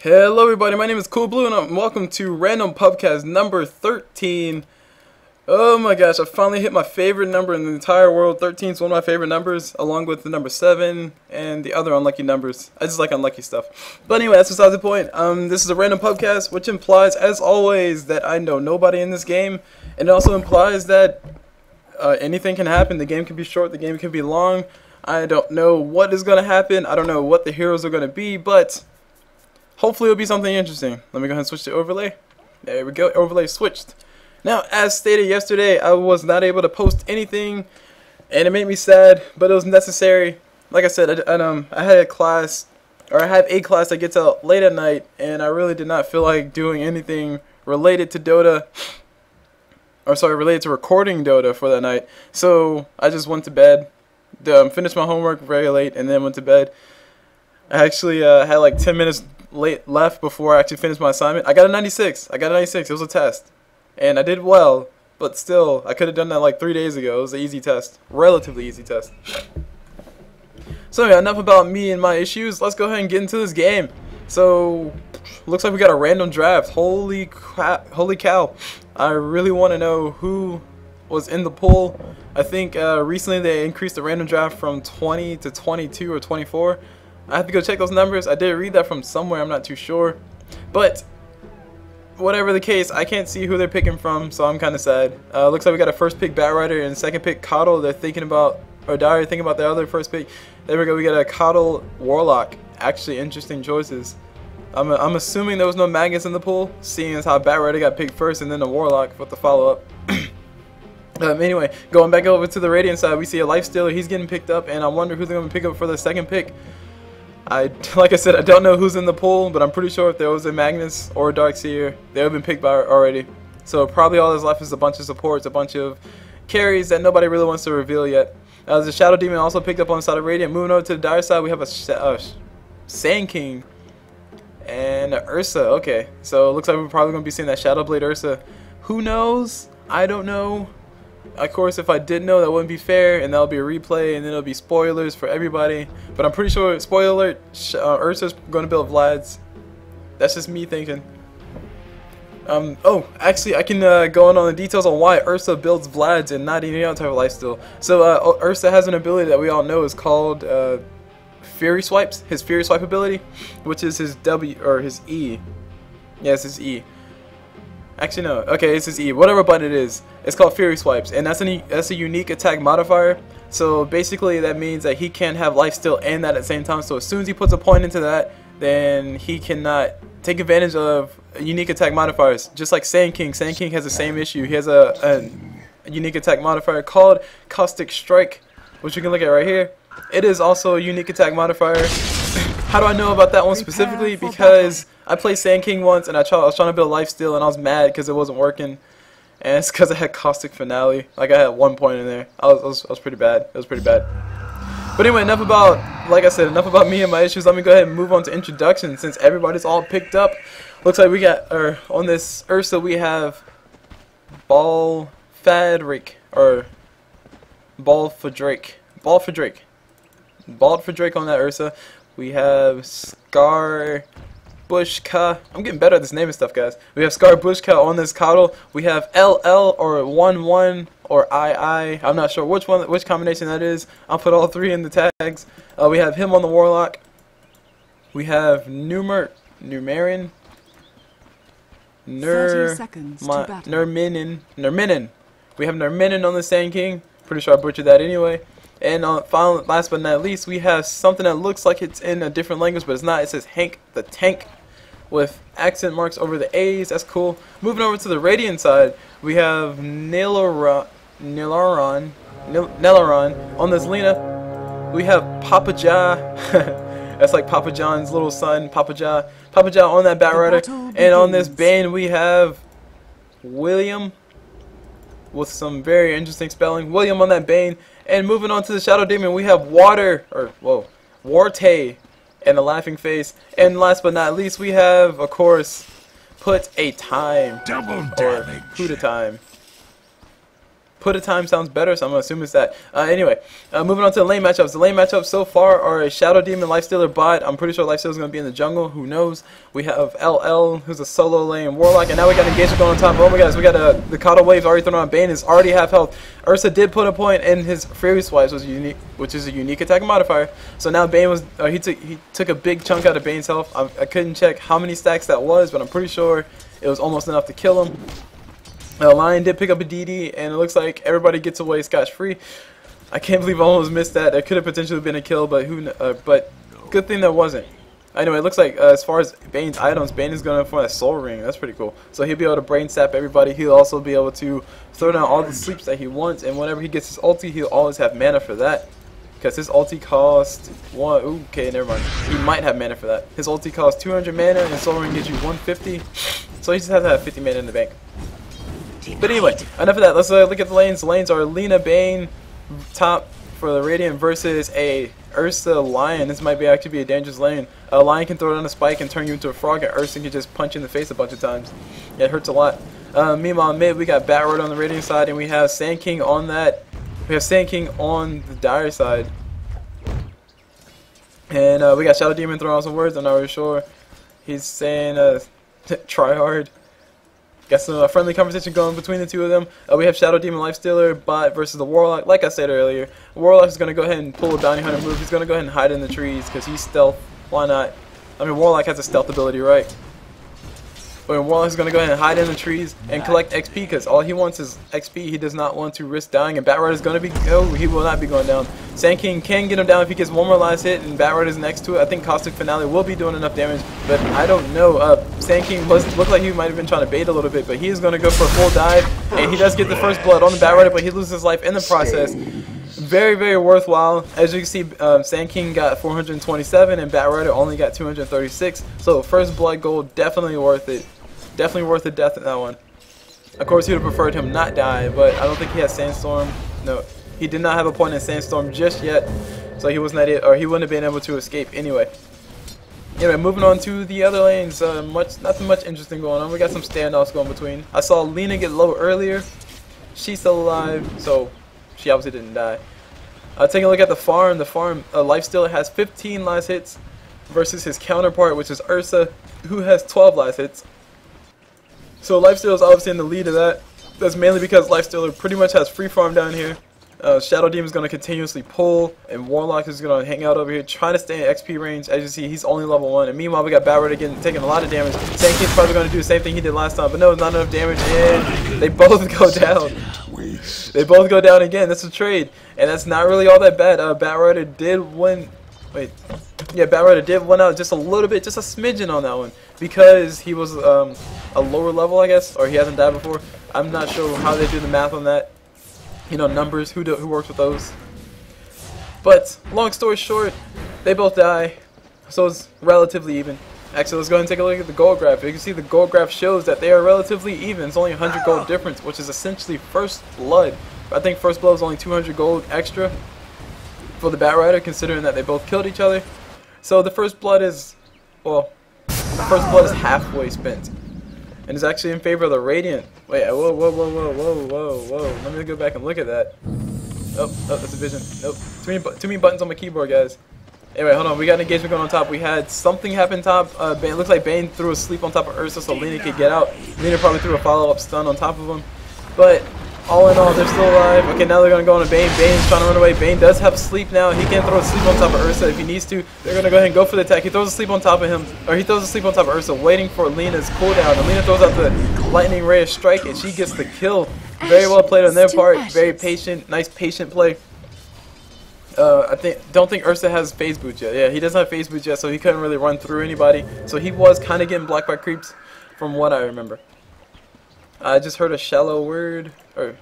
Hello everybody, my name is Cul Blu and welcome to Random Pubcast number 13. Oh my gosh, I finally hit my favorite number in the entire world. 13 is one of my favorite numbers, along with the number 7 and the other unlucky numbers. I just like unlucky stuff. But anyway, that's besides the point. This is a Random Pubcast, which implies, as always, that I know nobody in this game. And it also implies that anything can happen. The game can be short, the game can be long. I don't know what is going to happen. I don't know what the heroes are going to be, but hopefully it'll be something interesting. Let me go ahead and switch to overlay. There we go, overlay switched. Now, as stated yesterday, I was not able to post anything, and it made me sad, but it was necessary. Like I said, I had a class, or I have a class that gets out late at night, and I really did not feel like doing anything related to Dota, or sorry, related to recording Dota for that night. So I just went to bed, finished my homework very late, and then went to bed. I actually had like 10 minutes left before I actually finished my assignment. I got a 96. It was a test. And I did well, but still, I could have done that like 3 days ago. It was an easy test. Relatively easy test. So yeah, enough about me and my issues. Let's go ahead and get into this game. So, looks like we got a random draft. Holy crap. Holy cow. I really want to know who was in the pool. I think recently they increased the random draft from 20 to 22 or 24. I have to go check those numbers. I did read that from somewhere. I'm not too sure. But whatever the case, I can't see who they're picking from, so I'm kind of sad. Looks like we got a first pick Batrider and second pick Coddle. They're thinking about, or Dire thinking about their other first pick. There we go. We got a Coddle Warlock. Actually, interesting choices. I'm assuming there was no Magnus in the pool, seeing as how Batrider got picked first and then the Warlock with the follow up. Anyway, going back over to the Radiant side, we see a Lifestealer. He's getting picked up, and I wonder who they're going to pick up for the second pick. Like I said, I don't know who's in the pool, but I'm pretty sure if there was a Magnus or a Darkseer, they would have been picked by already. So probably all that's left is a bunch of supports, a bunch of carries that nobody really wants to reveal yet. The Shadow Demon also picked up on the side of Radiant. Moving over to the Dire side, we have a Sand King and a Ursa. Okay, so it looks like we're probably going to be seeing that Shadow Blade Ursa. Who knows? I don't know. Of course, if I did know, that wouldn't be fair, and that'll be a replay, and then it'll be spoilers for everybody. But I'm pretty sure, spoiler alert, Ursa's going to build Vlad's. That's just me thinking. Oh, actually, I can go on the details on why Ursa builds Vlad's and not any other type of lifesteal. So, Ursa has an ability that we all know is called Fury Swipes. His Fury Swipe ability, which is his W, or his E. Yeah, it's his E. Actually, no. Okay, it's his E. Whatever button it is, it's called Fury Swipes, and that's a unique attack modifier. So basically, that means that he can't have lifesteal and that at the same time. So as soon as he puts a point into that, then he cannot take advantage of unique attack modifiers. Just like Sand King. Sand King has the same issue. He has a unique attack modifier called Caustic Strike, which you can look at right here. It is also a unique attack modifier. How do I know about that one specifically? Because I played Sand King once, and I was trying to build lifesteal, and I was mad because it wasn't working. And it's because I had Caustic Finale. Like, I had 1 point in there. I was pretty bad. It was pretty bad. But anyway, enough about, like I said, enough about me and my issues. Let me go ahead and move on to introduction, since everybody's all picked up. Looks like we got, on this Ursa, we have Balfadric, or Balfadrake. Balfadrake on that Ursa. We have Skarbushka. I'm getting better at this naming stuff, guys. We have Skarbushka on this Coddle. We have LL or 1-1 or II. I'm not sure which combination that is. I'll put all three in the tags. We have him on the Warlock. We have Numerin. 30 seconds to battle. Nerminin. We have Nerminin on the Sand King. Pretty sure I butchered that anyway. And finally, last but not least, we have something that looks like it's in a different language, but it's not. It says Hank the Tank with accent marks over the A's. That's cool. Moving over to the Radiant side, we have Nelaron on this Lena. We have Papa Ja. That's like Papa John's little son, Papa Ja. Papa Ja on that Batrider. And on this Bane, we have William with some very interesting spelling. William on that Bane. And moving on to the Shadow Demon, we have Warte and a laughing face. And last but not least, we have, of course, Put a Time. Double damage. Put a Time. put a time sounds better, so I'm gonna assume it's that. Anyway, moving on to the lane matchups. The lane matchups so far are a Shadow Demon Lifestealer bot. I'm pretty sure Lifestealer's gonna be in the jungle. Who knows? We have LL, who's a solo lane Warlock, and now we got engagement going on top. Oh my gosh, we got the Kata Waves already thrown on. Bane is already half health. Ursa did put a point in his Fury Swipes, which is a unique attack modifier. So now Bane was he took a big chunk out of Bane's health. I couldn't check how many stacks that was, but I'm pretty sure it was almost enough to kill him. Lion did pick up a DD, and it looks like everybody gets away scotch-free. I can't believe I almost missed that. That could have potentially been a kill, but but good thing that wasn't. Anyway, it looks like as far as Bane's items, Bane is going for that Soul Ring. That's pretty cool. So he'll be able to brain sap everybody. He'll also be able to throw down all the sleeps that he wants, and whenever he gets his ulti, he'll always have mana for that. Because his ulti costs one. Ooh, okay, never mind. He might have mana for that. His ulti costs 200 mana, and Soul Ring gives you 150. So he just has to have 50 mana in the bank. But anyway, enough of that. Let's look at the lanes. The lanes are Lina Bane top for the Radiant versus a Ursa Lion. This might actually be a dangerous lane. A Lion can throw down a spike and turn you into a frog, and Ursa can just punch you in the face a bunch of times. Yeah, it hurts a lot. Meanwhile, mid, we got Batroid on the Radiant side, and we have Sand King on that. We have Sand King on the Dire side. And we got Shadow Demon throwing out some words. I'm not really sure. He's saying, try hard. Got some friendly conversation going between the two of them. We have Shadow Demon Lifestealer bot versus the Warlock. Like I said earlier, Warlock is going to go ahead and pull a Bounty Hunter move. He's going to go ahead and hide in the trees because he's stealth. Why not? I mean, Warlock has a stealth ability, right? But Warlock is going to go ahead and hide in the trees and collect XP because all he wants is XP. He does not want to risk dying, and Batroid is going to be... Oh, he will not be going down. Sand King can get him down if he gets one more last hit, and Batroid is next to it. I think Caustic Finale will be doing enough damage, but I don't know. Sand King looked like he might have been trying to bait a little bit, but he is going to go for a full dive, and he does get the first blood on the Batroid, but he loses his life in the process. Very, very worthwhile. As you can see, Sand King got 427, and Batroid only got 236. So first blood gold, definitely worth it. Definitely worth the death in that one. Of course, he would have preferred him not die, but I don't think he has Sandstorm. No, he did not have a point in Sandstorm just yet, so he was not it, or he wouldn't have been able to escape anyway. Anyway, moving on to the other lanes. Nothing much interesting going on. We got some standoffs going between. I saw Lina get low earlier. She's still alive, so she obviously didn't die. Taking a look at the farm. The farm Lifestealer has 15 last hits versus his counterpart, which is Ursa, who has 12 last hits. So Lifestealer is obviously in the lead of that. That's mainly because Lifestealer pretty much has free farm down here. Shadow Demon is going to continuously pull, and Warlock is going to hang out over here trying to stay in XP range. As you see, he's only level 1. And meanwhile, we got Batroid again taking a lot of damage. Sand King's probably going to do the same thing he did last time, but no, not enough damage, and they both go down. They both go down again. That's a trade, and that's not really all that bad. Batroid did win. Wait. Yeah, Batroid did win out just a little bit, just a smidgen on that one, because he was a lower level, I guess, or he hasn't died before. I'm not sure how they do the math on that. You know, numbers, who works with those. But, long story short, they both die, so it's relatively even. Actually, let's go ahead and take a look at the gold graph. You can see the gold graph shows that they are relatively even. It's only 100 gold difference, which is essentially first blood. I think first blood is only 200 gold extra for the Batrider, considering that they both killed each other. So the first blood is, well, first blood is halfway spent, and it's actually in favor of the Radiant. Wait, whoa, whoa, whoa, whoa, whoa, whoa, whoa. Let me go back and look at that. Oh, that's a vision. Nope. Too many buttons on my keyboard, guys. Anyway, hold on. We got an engagement going on top. We had something happen top. Bane, looks like Bane threw a sleep on top of Ursa so Lina could get out. Lina probably threw a follow-up stun on top of him. But all in all, they're still alive. Okay, now they're going to go on to Bane. Bane's trying to run away. Bane does have sleep now. He can throw a sleep on top of Ursa if he needs to. They're going to go ahead and go for the attack. He throws a sleep on top of him, or he throws a sleep on top of Ursa, waiting for Lina's cooldown. And Lina throws out the lightning ray of strike, and she gets the kill. Very well played on their part. Very patient. Nice patient play. Don't think Ursa has phase boots yet. Yeah, he doesn't have phase boots yet, so he couldn't really run through anybody. So he was kind of getting blocked by creeps, from what I remember. I just heard a shallow word, or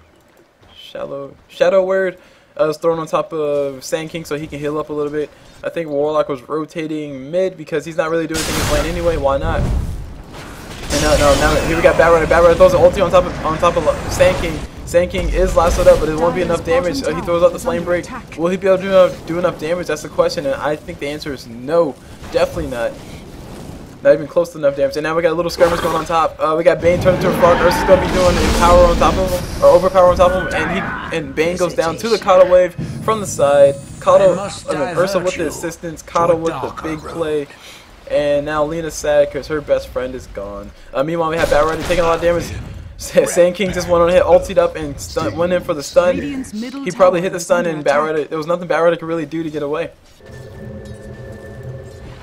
shadow word. Was thrown on top of Sand King so he can heal up a little bit. I think Warlock was rotating mid because he's not really doing anything in his lane anyway. Why not? And now here we got Batrider. Batrider throws an ulti on top of Sand King. Sand King is lassoed up, but it won't be enough damage. He throws out the flame break. Will he be able to do enough damage? That's the question, and I think the answer is no. Definitely not. And now here we got Batrider. Batrider throws an ulti on top of Sand King. Sand King is lassoed up, but it won't be enough damage. Will he be able to do enough damage? That's the question, and I think the answer is no. Definitely not. Not even close to enough damage. And now we got a little skirmish going on top. We got Bane turned into a frog. Ursa's gonna be doing a power on top of him, or overpower on top of him, and Bane goes down to the Cottle wave from the side. Ursa with the assistance, Cottle with the big play. And now Lena's sad because her best friend is gone. Meanwhile, we have Batrider taking a lot of damage. Sand King just went on hit, ultied up, and went in for the stun. He probably hit the stun, and Batrider, there was nothing Batrider could really do to get away.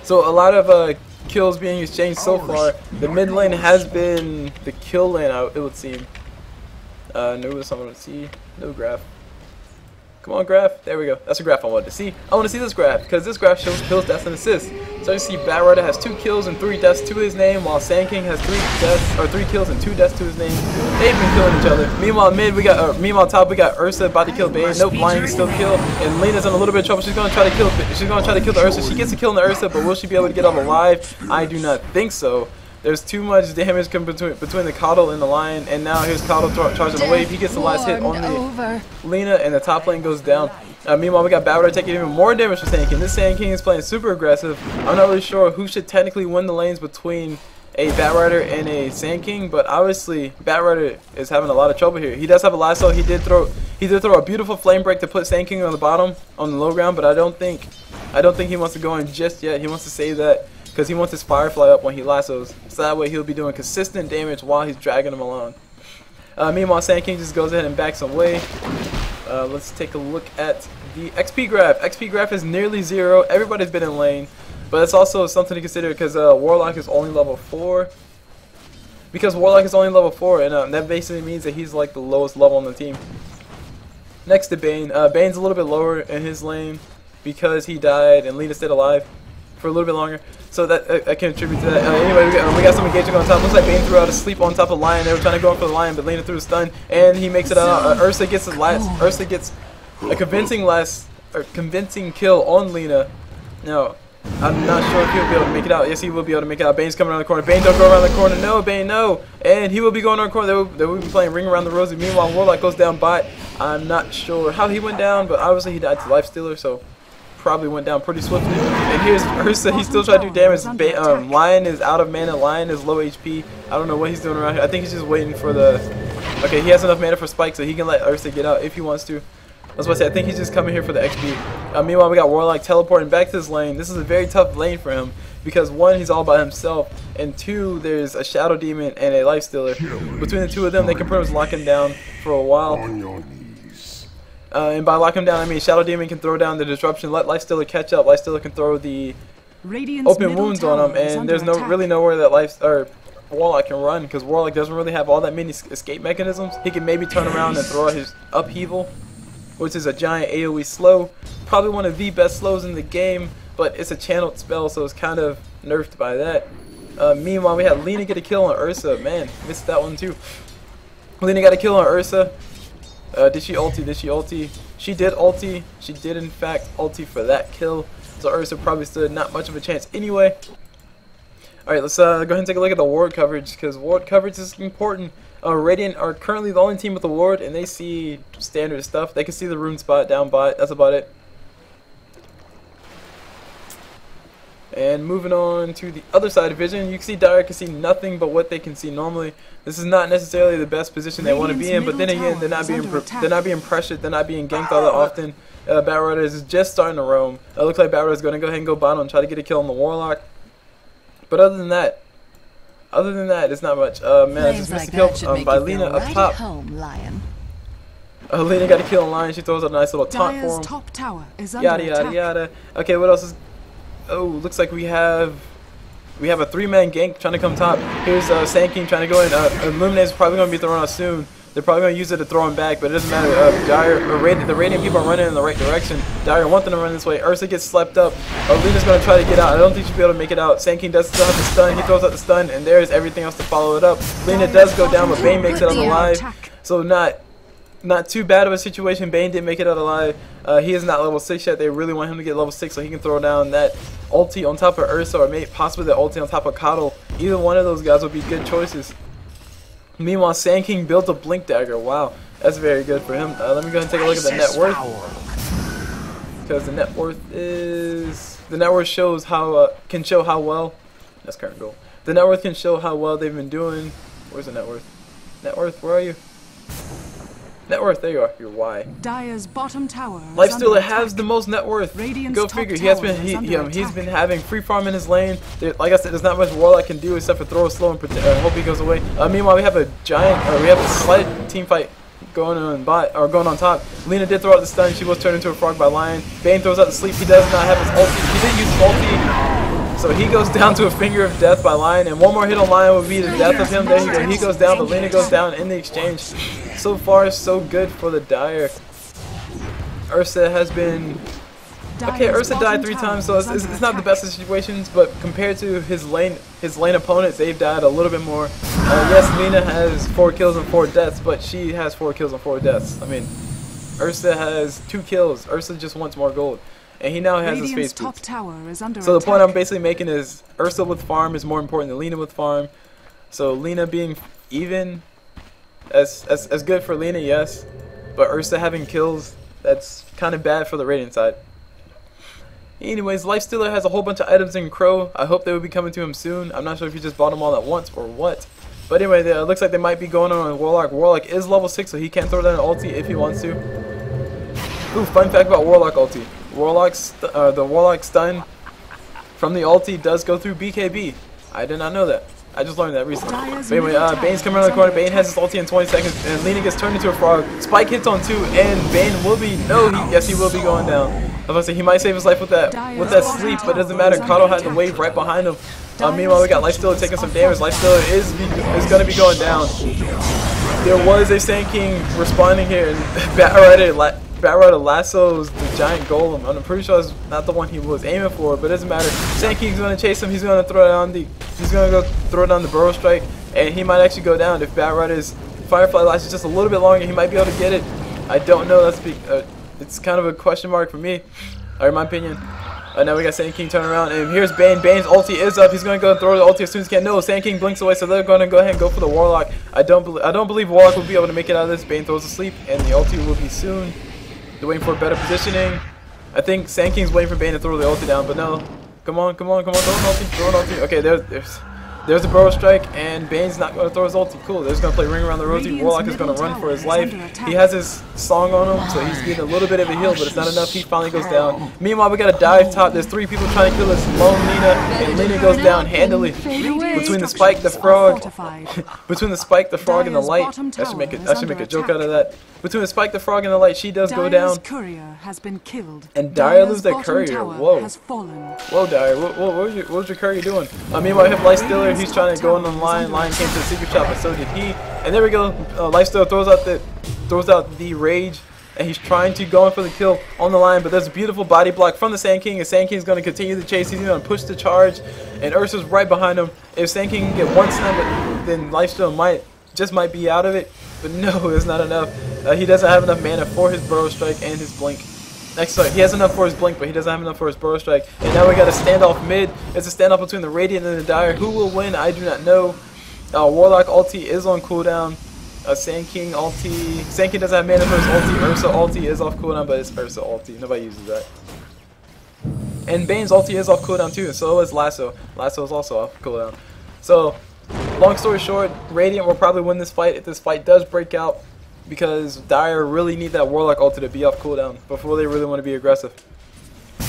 So a lot of kills being exchanged so far. The mid lane has been the kill lane, it would seem. No, someone to see. No graph. Come on, graph. There we go. That's a graph I wanted to see. I want to see this graph because this graph shows kills, deaths, and assists. So you see Batrider has 2 kills and 3 deaths to his name, while Sand King has 3 kills and 2 deaths to his name. They've been killing each other. Meanwhile, top we got Ursa about to kill Bane. Nope, Lion can still kill. And Lena's in a little bit of trouble. She's gonna try to kill. The Ursa. She gets a kill on the Ursa, but will she be able to get out alive? I do not think so. There's too much damage coming between the Cottle and the Lion, and now here's Cottle charging the wave. He gets the last hit on the Lena, and the top lane goes down. Meanwhile, we got Batrider taking even more damage from Sand King. This Sand King is playing super aggressive. I'm not really sure who should technically win the lanes between a Batrider and a Sand King, but obviously Batrider is having a lot of trouble here. He does have a lasso. He did throw a beautiful flame break to put Sand King on the bottom, on the low ground, but I don't think he wants to go in just yet. He wants to save that, because he wants his Firefly up when he lassos, so that way he'll be doing consistent damage while he's dragging him along. Meanwhile, Sand King just goes ahead and backs away. Let's take a look at the XP graph. XP graph is nearly 0. Everybody's been in lane, but it's also something to consider because Warlock is only level 4. And that basically means that he's like the lowest level on the team. Next to Bane. Bane's a little bit lower in his lane because he died and Lena stayed alive for a little bit longer, so that I can attribute to that. Anyway, we got some engagement on top. Looks like Bane threw out a sleep on top of Lion. They were trying to go in for the Lion, but Lena threw a stun, and he makes it out. Ursa gets his last. Ursa gets a convincing kill on Lena. Now, I'm not sure if he'll be able to make it out. Yes, he will be able to make it out. Bane's coming around the corner. Bane, don't go around the corner. No, Bane, no. And he will be going around the corner. They will be playing Ring Around the Rosie. Meanwhile, Warlock goes down bot. I'm not sure how he went down, but obviously he died to Lifestealer, so probably went down pretty swiftly. And here's Ursa. He's still trying to do damage. Lion is out of mana. Lion is low HP. I don't know what he's doing around here. I think he's just waiting for the... Okay, he has enough mana for Spike, so he can let Ursa get out if he wants to. I was about to say, I think he's just coming here for the XP. Meanwhile, we got Warlock teleporting back to this lane. This is a very tough lane for him because 1, he's all by himself, and 2, there's a Shadow Demon and a Lifestealer. Between the 2 of them, they can pretty much lock him down for a while. And by lock him down, I mean Shadow Demon can throw down the disruption, let Lifestealer catch up. Lifestealer can throw the open wounds on him, and there's really nowhere that Warlock can run because Warlock doesn't really have all that many escape mechanisms. He can maybe turn around and throw out his upheaval, which is a giant AoE slow. Probably one of the best slows in the game, but it's a channeled spell, so it's kind of nerfed by that. Meanwhile, we had Lena get a kill on Ursa. Man, missed that one too. Lena got a kill on Ursa. Did she ulti? She did ulti. She did in fact ulti for that kill. So Ursa probably stood not much of a chance anyway. Alright, let's go ahead and take a look at the ward coverage, because ward coverage is important. Radiant are currently the only team with a ward, and they see standard stuff. They can see the rune spot, down bot, that's about it. And moving on to the other side of vision, you can see Dire can see nothing but what they can see normally. This is not necessarily the best position they want to be in, but then again, they're not being pressured, they're not being ganked all that often. Batrider is just starting to roam. It looks like Batrider is going to go ahead and go bottom and try to get a kill on the Warlock. But other than that, it's not much. Man, I just missed a kill by Lena up top. Lena got a kill on Lion. She throws out a nice little taunt for him. Top tower is yada yada yada. Okay, what else is? Oh, looks like we have a 3-man gank trying to come top. Here's Sand King trying to go in. Illuminate's probably going to be thrown out soon. They're probably going to use it to throw him back, but it doesn't matter. The Radiant people are running in the right direction. Dire want them to run this way. Ursa gets slept up. Lena's going to try to get out. I don't think she'll be able to make it out. Sand King does still have the stun. He throws out the stun, and there's everything else to follow it up. Lena does go down, but Bane makes it out alive. So not too bad of a situation. Bane did make it out alive. He is not level 6 yet. They really want him to get level 6 so he can throw down that ulti on top of Ursa, or maybe possibly the ulti on top of Cottle. Either one of those guys would be good choices. Meanwhile, Sand King built a Blink Dagger. Wow, that's very good for him. Let me go ahead and take a look at the net worth, because the net worth shows how can show how well That's current goal. The net worth can show how well they've been doing. Where's the net worth? Net worth, where are you? Net worth, there you are. You're Y. Dire's bottom tower. Lifestealer has the most net worth. Radiant's Go figure. He's been having free farm in his lane. Like I said, there's not much Warlock can do except for throw a slow and hope he goes away. Meanwhile, we have a slight team fight going on top. Lina did throw out the stun. She was turned into a frog by Lion. Bane throws out the sleep. He does not have his ulti. He didn't use his ulti. So he goes down to a finger of death by Lion, and one more hit on Lion would be the death of him. There you go. He goes down, but Lina goes down in the exchange. So far, so good for the Dire. Ursa has been... Okay, Ursa died 3 times, so it's not the best of situations, but compared to his lane opponents, they've died a little bit more. Yes, Lina has 4 kills and 4 deaths, but she has 4 kills and 4 deaths. I mean, Ursa has 2 kills. Ursa just wants more gold. And he now has his face boots. So the point I'm basically making is Ursa with farm is more important than Lina with farm. So Lina being even, as good for Lina, yes. But Ursa having kills, that's kind of bad for the Radiant side. Anyways, Lifestealer has a whole bunch of items in Crow. I hope they will be coming to him soon. I'm not sure if he just bought them all at once or what. But anyway, it looks like they might be going on Warlock. Warlock is level 6, so he can throw down an ulti if he wants to. Ooh, fun fact about Warlock ulti. The Warlock stun from the ulti does go through BKB. I did not know that. I just learned that recently. But anyway, Bane's coming around the corner. Bane has his ulti in 20 seconds, and Lina gets turned into a frog. Spike hits on 2, and Bane will be yes, he will be going down. I was gonna say he might save his life with that sleep, but it doesn't matter. Kato had the wave right behind him. Meanwhile, we got Lifestealer taking some damage. Lifestealer is gonna be going down. There was a Sand King responding here, and Batrider lassos the giant golem. I'm pretty sure that's not the one he was aiming for, but it doesn't matter. Sand King's gonna chase him. He's gonna throw down the burrow strike, and he might actually go down if Batrider's Firefly lasts just a little bit longer. He might be able to get it. I don't know. It's kind of a question mark for me, or in my opinion. Now we got Sand King turn around, and here's Bane. Bane's ulti is up. He's gonna go and throw the ulti as soon as he can. No, Sand King blinks away, so they're gonna go ahead and go for the Warlock. I don't believe Warlock will be able to make it out of this. Bane throws asleep, and the ulti will be soon. They're waiting for better positioning. I think Sand King's waiting for Bane to throw the ulti down, but no. Come on, throw an ulti. Okay, there's the burrow strike, and Bane's not going to throw his ulti. Cool, they're just going to play ring around the rosy. Warlock is going to run for his life. He has his song on him, so he's getting a little bit of a heal, but it's not enough. He finally goes down. Meanwhile, we got a dive top. There's 3 people trying to kill this lone Lina, and Lina goes down handily. Between the spike, the frog, and the light. I should make a joke out of that. Between the spike, the frog, and the light, she does go down. And Dire loses that courier. Whoa. Whoa, Dire. What was your courier doing? Meanwhile, we have Lifestealer. He's trying to go on the line. Lion came to the secret shop, but so did he. And there we go. Lifestealer throws out the rage, and he's trying to go in for the kill on the line. But there's a beautiful body block from the Sand King, and Sand King's going to continue the chase. He's going to push the charge, and Ursa's right behind him. If Sand King can get one stun, then Lifestealer might be out of it. But no, it's not enough. He doesn't have enough mana for his burrow strike and his blink. Sorry, he has enough for his blink, but he doesn't have enough for his burrow strike. And now we got a standoff mid. It's a standoff between the Radiant and the Dire. Who will win? I do not know. Warlock ulti is on cooldown. Sand King ulti. Sand King doesn't have mana for his ulti. Ursa ulti is off cooldown, but it's Ursa ulti. Nobody uses that. And Bane's ulti is off cooldown too, and so is Lasso. Lasso is also off cooldown. So, long story short, Radiant will probably win this fight if this fight does break out, because Dire really need that Warlock ulti to be off cooldown before they really want to be aggressive.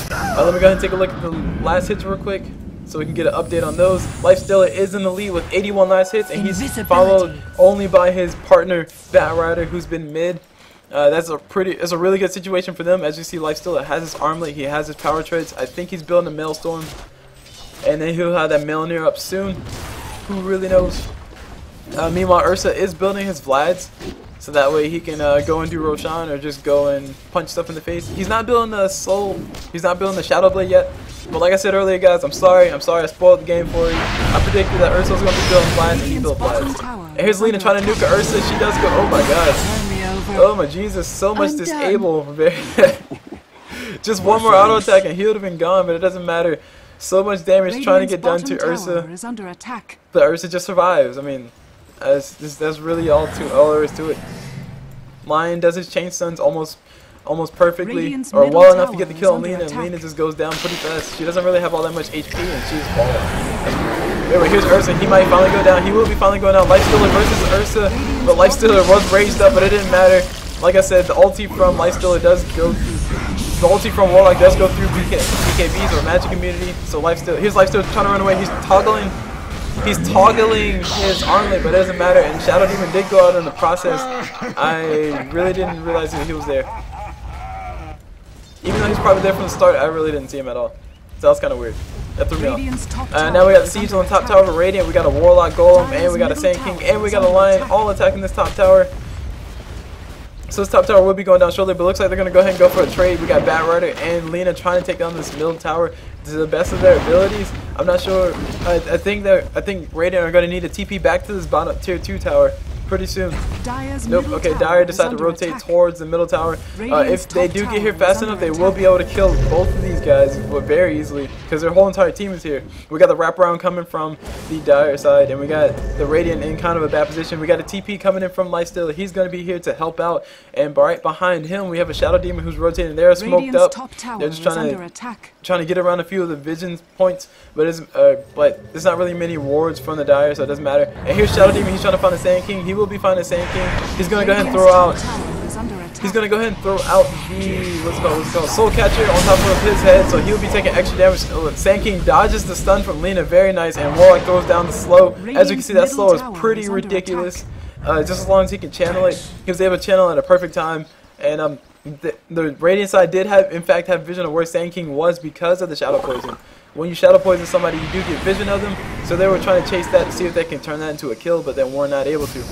Let me go ahead and take a look at the last hits real quick so we can get an update on those. Lifestealer is in the lead with 81 last hits, and he's followed only by his partner Batrider, who's been mid. It's a really good situation for them. As you see, Lifestealer has his armlet, he has his power trades. I think he's building a Maelstrom, and then he'll have that Mjolnir up soon. Who really knows? Meanwhile, Ursa is building his Vlads, so that way he can go and do Roshan or just go and punch stuff in the face. He's not building the he's not building the Shadow Blade yet. But like I said earlier, guys, I'm sorry I spoiled the game for you. I predicted that Ursa was going to be building Vlads, and he built Vlads. And here's Lina trying to nuke Ursa. She does go, oh my god. Oh my Jesus, so much disable. Just one more auto attack and he would have been gone, but it doesn't matter. So much damage trying to get done to Ursa. But Ursa just survives. I mean, that's really all there is to it. Lion does his chain stuns almost perfectly, or well enough to get the kill on Lina, and Lina just goes down pretty fast. She doesn't really have all that much HP, and she's falling. Anyway, here's Ursa. He might finally go down. He will be finally going down. Lifestealer versus Ursa. But Lifestealer was raised up, but it didn't matter. Like I said, the ulti from Lifestealer does go through. The ulti from Warlock does go through BKBs or magic immunity. So Lifestealer. Here's Lifestealer trying to run away. He's toggling his armlet, but it doesn't matter. And Shadow Demon did go out in the process. I really didn't realize that he was there. Even though he's probably there from the start, I really didn't see him at all. So that was kind of weird. That threw me off. Now we got the Siege on the top tower of Radiant. We got a Warlock Golem, and we got a Sand King, and we got a Lion all attacking this top tower. So this top tower will be going down shortly, but it looks like they're going to go ahead and go for a trade. We got Bat Rider and Lina trying to take down this middle tower to the best of their abilities. I'm not sure. I think Radiant are going to need a TP back to this bottom tier 2 tower pretty soon. Nope. Okay, Dire decided to rotate towards the middle tower. If they do get here fast enough, they will be able to kill both of these guys very easily because their whole entire team is here. We got the wraparound coming from the Dire side, and we got the Radiant in kind of a bad position. We got a TP coming in from Lifestealer. He's going to be here to help out, and right behind him we have a Shadow Demon who's rotating. They're smoked up. They're just trying to get around a few of the vision points, but there's not really many wards from the Dire, so it doesn't matter. And here's Shadow Demon. He's trying to find the Sand King. He will be finding the Sand King. He's gonna go ahead and throw out. He's gonna go ahead and throw out the what's it called Soul Catcher on top of his head, so he'll be taking extra damage. Sand King dodges the stun from Lina, very nice, and Warlock throws down the slow. As you can see, that slow is pretty ridiculous. Just as long as he can channel it, he was able to channel it at a perfect time. And the Radiant side did in fact have vision of where Sand King was because of the Shadow Poison. When you Shadow Poison somebody, you do get vision of them, so they were trying to chase that to see if they can turn that into a kill, but they were not able to.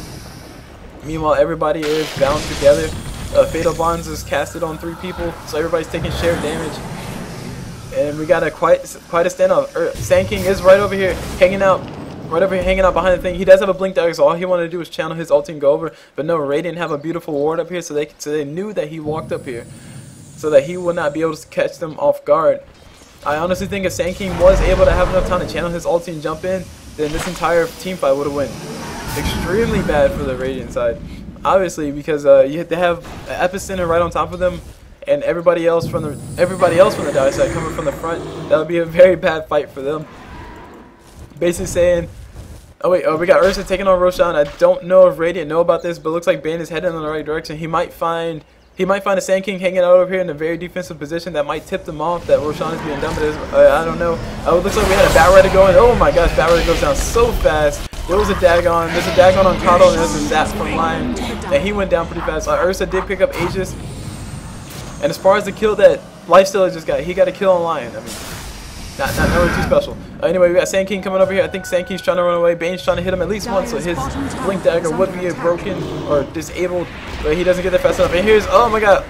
Meanwhile, everybody is bound together. Fatal Bonds is casted on 3 people, so everybody's taking shared damage. And we got quite a standoff. Sand King is right over here, hanging out behind the thing. He does have a blink dagger, so all he wanted to do was channel his ult and go over. But no, Radiant have a beautiful ward up here, so they knew that he walked up here, so that he would not be able to catch them off guard. I honestly think if Sand King was able to have enough time to channel his ulti and jump in, then this entire team fight would have went extremely bad for the Radiant side. Obviously, because they have an epicenter right on top of them, and everybody else from the Dire side coming from the front. That would be a very bad fight for them. Basically saying, oh wait, we got Ursa taking on Roshan. I don't know if Radiant know about this, but it looks like Bane is heading in the right direction. He might find a Sand King hanging out over here in a very defensive position that might tip them off that Roshan is being done, but I don't know. It looks like we had a Bat Rider going. Oh my gosh, Bat Rider goes down so fast. There was a Dagon. There's a Dagon on Kato, and there's a Zap from Lion. And he went down pretty fast. Ursa did pick up Aegis. And as far as the kill that Lifestealer just got, he got a kill on Lion. I mean, not really too special. Anyway, we got Sand King coming over here. I think Sand King's trying to run away. Bane's trying to hit him at least once, so his blink dagger would be broken or disabled, but he doesn't get there fast enough. And here's, oh my god,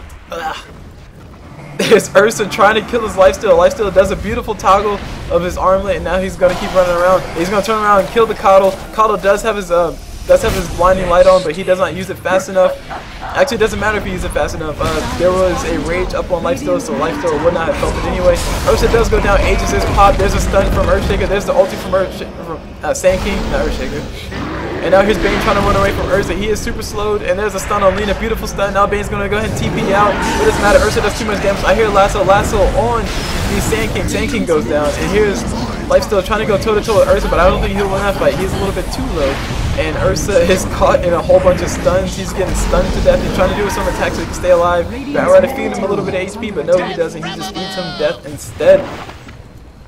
there's Ursa trying to kill his Lifestealer. Lifestealer does a beautiful toggle of his armlet, and now he's going to keep running around. He's going to turn around and kill the Coddle. Coddle does have his blinding light on, but he does not use it fast enough. Actually, it doesn't matter if he uses it fast enough. There was a rage up on Lifestealer, so Lifestealer would not have felt it anyway. Ursa does go down. Aegis is popped. There's a stun from Earthshaker. There's the ulti from Sand King, not Earthshaker. And now here's Bane trying to run away from Ursa. He is super slowed, and there's a stun on Lina. Beautiful stun. Now Bane's going to go ahead and TP out. It doesn't matter. Ursa does too much damage. I hear Lasso on the Sand King. Sand King goes down, and here's Lifestealer trying to go toe-to-toe with Ursa, but I don't think he'll win that fight. He's a little bit too low. And Ursa is caught in a whole bunch of stuns. He's getting stunned to death. He's trying to do some attacks so he can stay alive. Bat Rider feed him a little bit of HP, but no, he doesn't. He just feeds him death instead.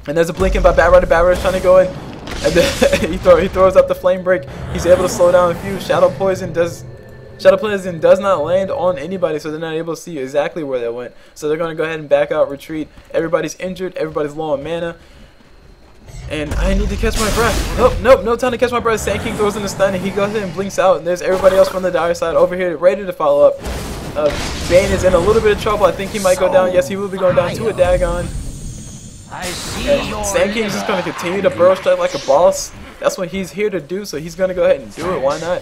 And there's a blinking by Bat Rider. Bat Rider's trying to go in. And then he throws up the flame break. He's able to slow down a few. Shadow Poison does not land on anybody, so they're not able to see exactly where they went. So they're going to go ahead and back out, retreat. Everybody's injured. Everybody's low on mana. And I need to catch my breath. Nope, no time to catch my breath. Sand King throws in the stun, and he goes ahead and blinks out. And there's everybody else from the Dire side over here ready to follow up. Bane is in a little bit of trouble. I think he might go down. Yes, he will be going down to a Dagon. And Sand King's just going to continue to burrow strike like a boss. That's what he's here to do, so he's going to go ahead and do it. Why not?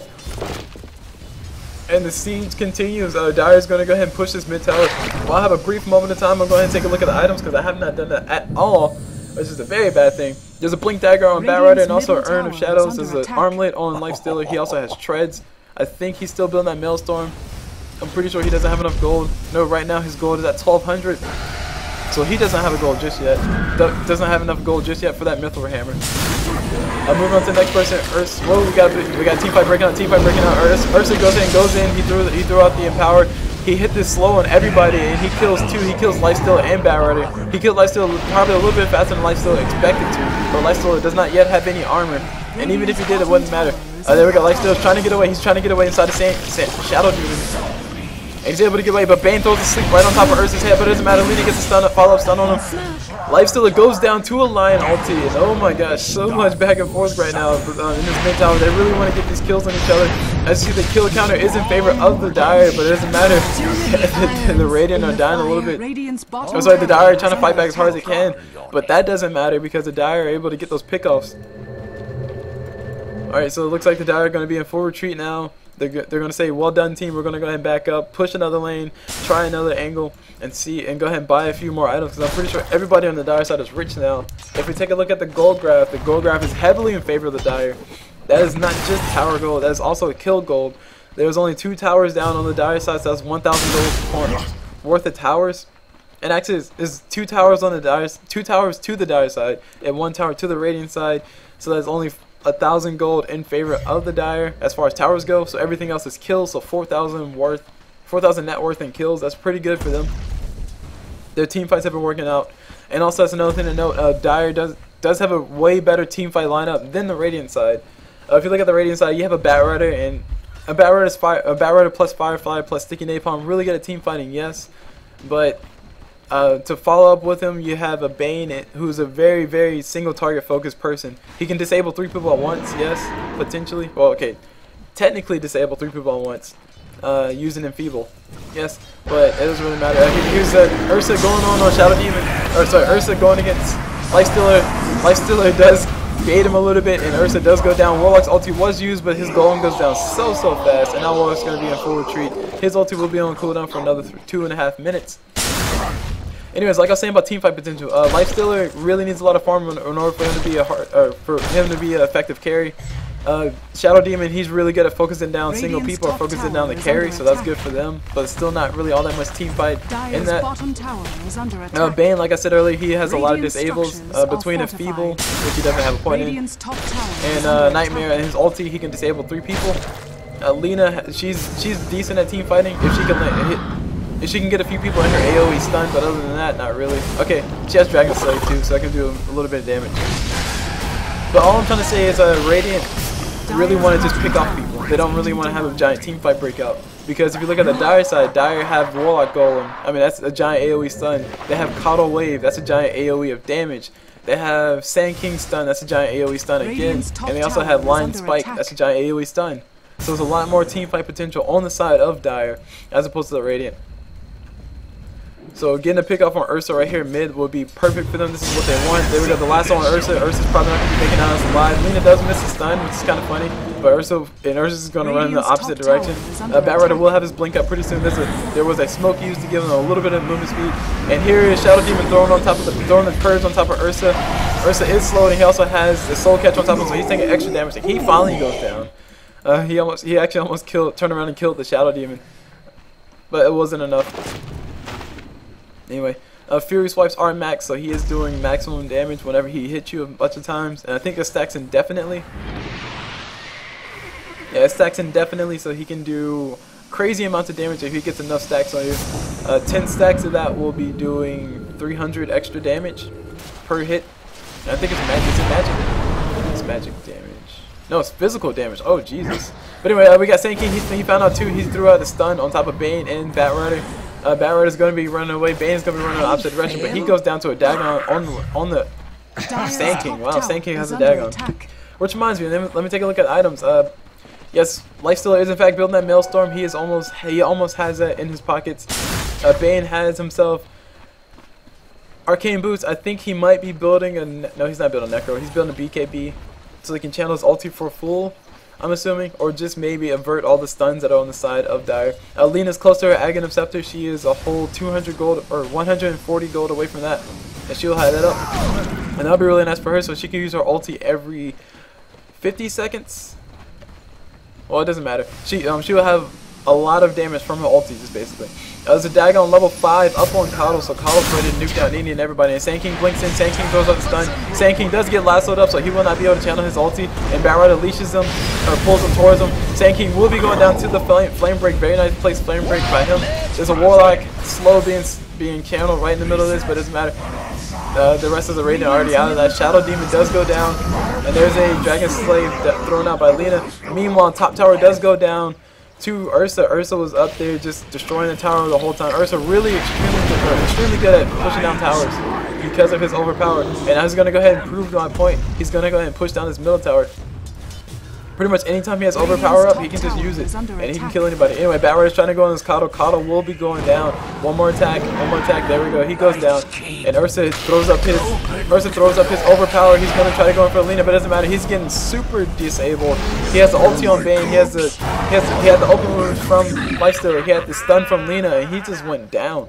And the siege continues. Dire's going to go ahead and push this mid tower. While I have a brief moment of time, I'm going to take a look at the items because I have not done that at all, which is a very bad thing. There's a blink dagger on Bat Rider and also an Urn of Shadows. There's an armlet on Lifestealer. He also has treads. I think he's still building that Maelstrom. I'm pretty sure he doesn't have enough gold. No, right now his gold is at 1200. So he doesn't have a gold just yet. Doesn't have enough gold just yet for that Mithril Hammer. Moving on to the next person, Ursa. Whoa, we got team fight breaking out. Ursa goes in. He threw out the empower. He hit this slow on everybody, and he kills two. He kills Lifestealer and Batrider. He killed Lifestealer probably a little bit faster than Lifestealer expected to, but Lifestealer does not yet have any armor, and even if he did, it wouldn't matter. There we go. Lifestealer's trying to get away. He's trying to get away inside the Shadow Demon. And he's able to get away, but Bane throws a sleep right on top of Ursa's head, but it doesn't matter. Lina gets a follow-up stun on him. Lifestealer goes down to a Lion ulti, and oh my gosh, so much back and forth right now in this mid tower. They really want to get these kills on each other. As you see, the kill counter is in favor of the Dire, but it doesn't matter. The Radiant are dying a little bit. I'm sorry, the Dire are trying to fight back as hard as they can, but that doesn't matter because the Dire are able to get those pickoffs. Alright, so it looks like the Dire are going to be in full retreat now. They're going to say, well done team, we're going to go ahead and back up, push another lane, try another angle, and go ahead and buy a few more items, because I'm pretty sure everybody on the Dire side is rich now. If we take a look at the gold graph is heavily in favor of the Dire. That is not just tower gold, that is also kill gold. There's only 2 towers down on the Dire side, so that's 1,000 gold worth of towers. And actually, it's 2 towers on the Dire, 2 towers to the Dire side, and 1 tower to the Radiant side, so that's only 1,000 gold in favor of the Dire as far as towers go. So everything else is kills, so 4,000 net worth in kills. That's pretty good for them. Their team fights have been working out, and also that's another thing to note. Dire does have a way better team fight lineup than the Radiant side. If you look at the Radiant side, you have a Batrider, and a Batrider plus Firefly plus Sticky Napalm, really good at team fighting, yes, but to follow up with him, you have a Bane who's a very, very single target focused person. He can disable 3 people at once, yes, potentially. Well, okay, technically disable 3 people at once, using Enfeeble, yes, but it doesn't really matter. Here's Ursa going on Shadow Demon, or sorry, Ursa going against Lifestealer. Lifestealer does bait him a little bit, and Ursa does go down. Warlock's ulti was used, but his golem goes down so fast, and now Warlock's going to be in full retreat. His ulti will be on cooldown for another 2.5 minutes. Anyways, like I was saying about teamfight potential, Lifestealer really needs a lot of farm in order for him to be an effective carry. Shadow Demon, he's really good at focusing down single people or focusing down the carry, so that's good for them. But it's still not really all that much teamfight in that. Bane, like I said earlier, he has a lot of disables between Enfeeble, which he doesn't have a point in, and Nightmare and his ulti, he can disable 3 people. Lina, she's decent at team fighting if she can hit. If she can get a few people in her AoE stun, but other than that, not really. Okay, she has Dragon Slayer too, so I can do a little bit of damage. But all I'm trying to say is Radiant really want to just pick off people. They don't really want to have a giant team fight breakout. Because if you look at the Dire side, Dire have Warlock Golem. I mean, that's a giant AoE stun. They have Coddle Wave, that's a giant AoE of damage. They have Sand King stun, that's a giant AoE stun again. And they also have Lion Spike, that's a giant AoE stun. So there's a lot more team fight potential on the side of Dire as opposed to the Radiant. So getting a pick off on Ursa right here mid would be perfect for them. This is what they want. There we go, the last one on Ursa. Ursa's probably not going to be making out as alive. Lina does miss a stun, which is kind of funny. But Ursa's going to run in the opposite direction. Batrider will have his blink up pretty soon. There was a smoke used to give him a little bit of movement speed. And here is Shadow Demon throwing the curves on top of Ursa. Ursa is slow, and he also has the soul catch on top of him, so he's taking extra damage. And he finally goes down. He actually almost turned around and killed the Shadow Demon. But it wasn't enough. Anyway, Fury Swipes are max, so he is doing maximum damage whenever he hits you a bunch of times. And I think it stacks indefinitely. Yeah, it stacks indefinitely, so he can do crazy amounts of damage if he gets enough stacks on you. 10 stacks of that will be doing 300 extra damage per hit. And I think it's magic. Is it magic? It's magic damage. No, it's physical damage. Oh, Jesus. But anyway, we got Sand King. He found out too. He threw out the stun on top of Bane and Batrider. Batrider is going to be running away. Bane's going to be running in the opposite direction, but he goes down to a Dagon on the Sand King. Wow, Sand King has a Dagon. Which reminds me, let me take a look at items. Yes, Lifestealer is in fact building that Maelstrom. He almost has that in his pockets. Bane has himself Arcane Boots. I think he might be building a... No, he's not building a Necro. He's building a BKB, so he can channel his ulti for full, I'm assuming, or just maybe avert all the stuns that are on the side of Dire. Lina's close to her Aghanim Scepter. She is a whole 200 gold or 140 gold away from that, and she'll hide that up. And that'll be really nice for her, so she can use her ulti every 50 seconds. Well, it doesn't matter. She will have a lot of damage from her ulti, just basically. There's a Dagon on level 5 up on Cottle, so Cottle's ready to nuke down Nini and everybody. And Sand King blinks in, Sand King throws out the stun. Sand King does get lassoed up, so he will not be able to channel his ulti. And Batrider leashes him, or pulls him towards him. Sand King will be going down to the flame break. Very nice place flame break by him. There's a Warlock slow being channeled right in the middle of this, but it doesn't matter. The rest of the Radiant are already out of that. Shadow Demon does go down, and there's a Dragon Slave thrown out by Lina. Meanwhile, top tower does go down to Ursa. Ursa was up there just destroying the tower the whole time. Ursa really extremely good at pushing down towers because of his overpower. And I was going to go ahead and prove my point. He's going to go ahead and push down this middle tower. Pretty much anytime he has overpower up, he can just use it, and he can kill anybody. Anyway, Batrider's trying to go on this Cottle. Cottle will be going down. One more attack. There we go. He goes down, and Ursa throws up his overpower. He's gonna try to go in for Lina, but it doesn't matter. He's getting super disabled. He has the ulti on Bane. He had the open wounds from Lifestealer. He had the stun from Lina, and he just went down.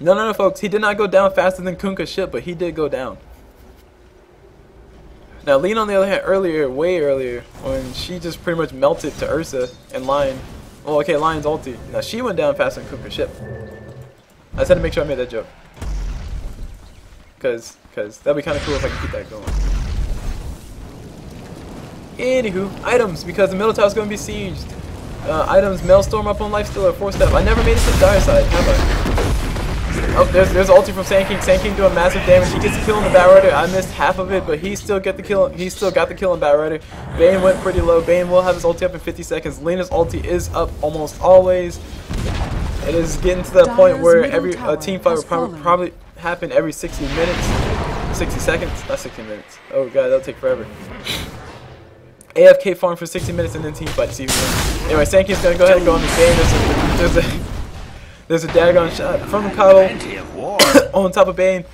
No, folks. He did not go down faster than Kunkka's ship, but he did go down. Now, Lina, on the other hand, way earlier, when she just pretty much melted to Ursa and Lion. Well, okay, Lion's ulti. Now, she went down faster than Kunkka's ship. I just had to make sure I made that joke. Because that'd be kind of cool if I could keep that going. Anywho, items, because the middle tower's going to be sieged. Items, Maelstrom up on Lifestealer, 4-step. I never made it to the dire side, have I? Oh, there's ulti from Sand King. Sand King doing massive damage. He gets the kill on the Batrider. I missed half of it, but he still got the kill. He still got the kill on Batrider. Bane went pretty low. Bane will have his ulti up in 50 seconds. Lina's ulti is up almost always. It is getting to that point where every team fight will probably happen every 60 minutes. 60 seconds, not 60 minutes. Oh god, that'll take forever. AFK farm for 60 minutes and then team fight to see who wins. Anyway, Sand King's gonna go ahead and go on the Bane. There's a daggone shot from the Cottle on top of Bane.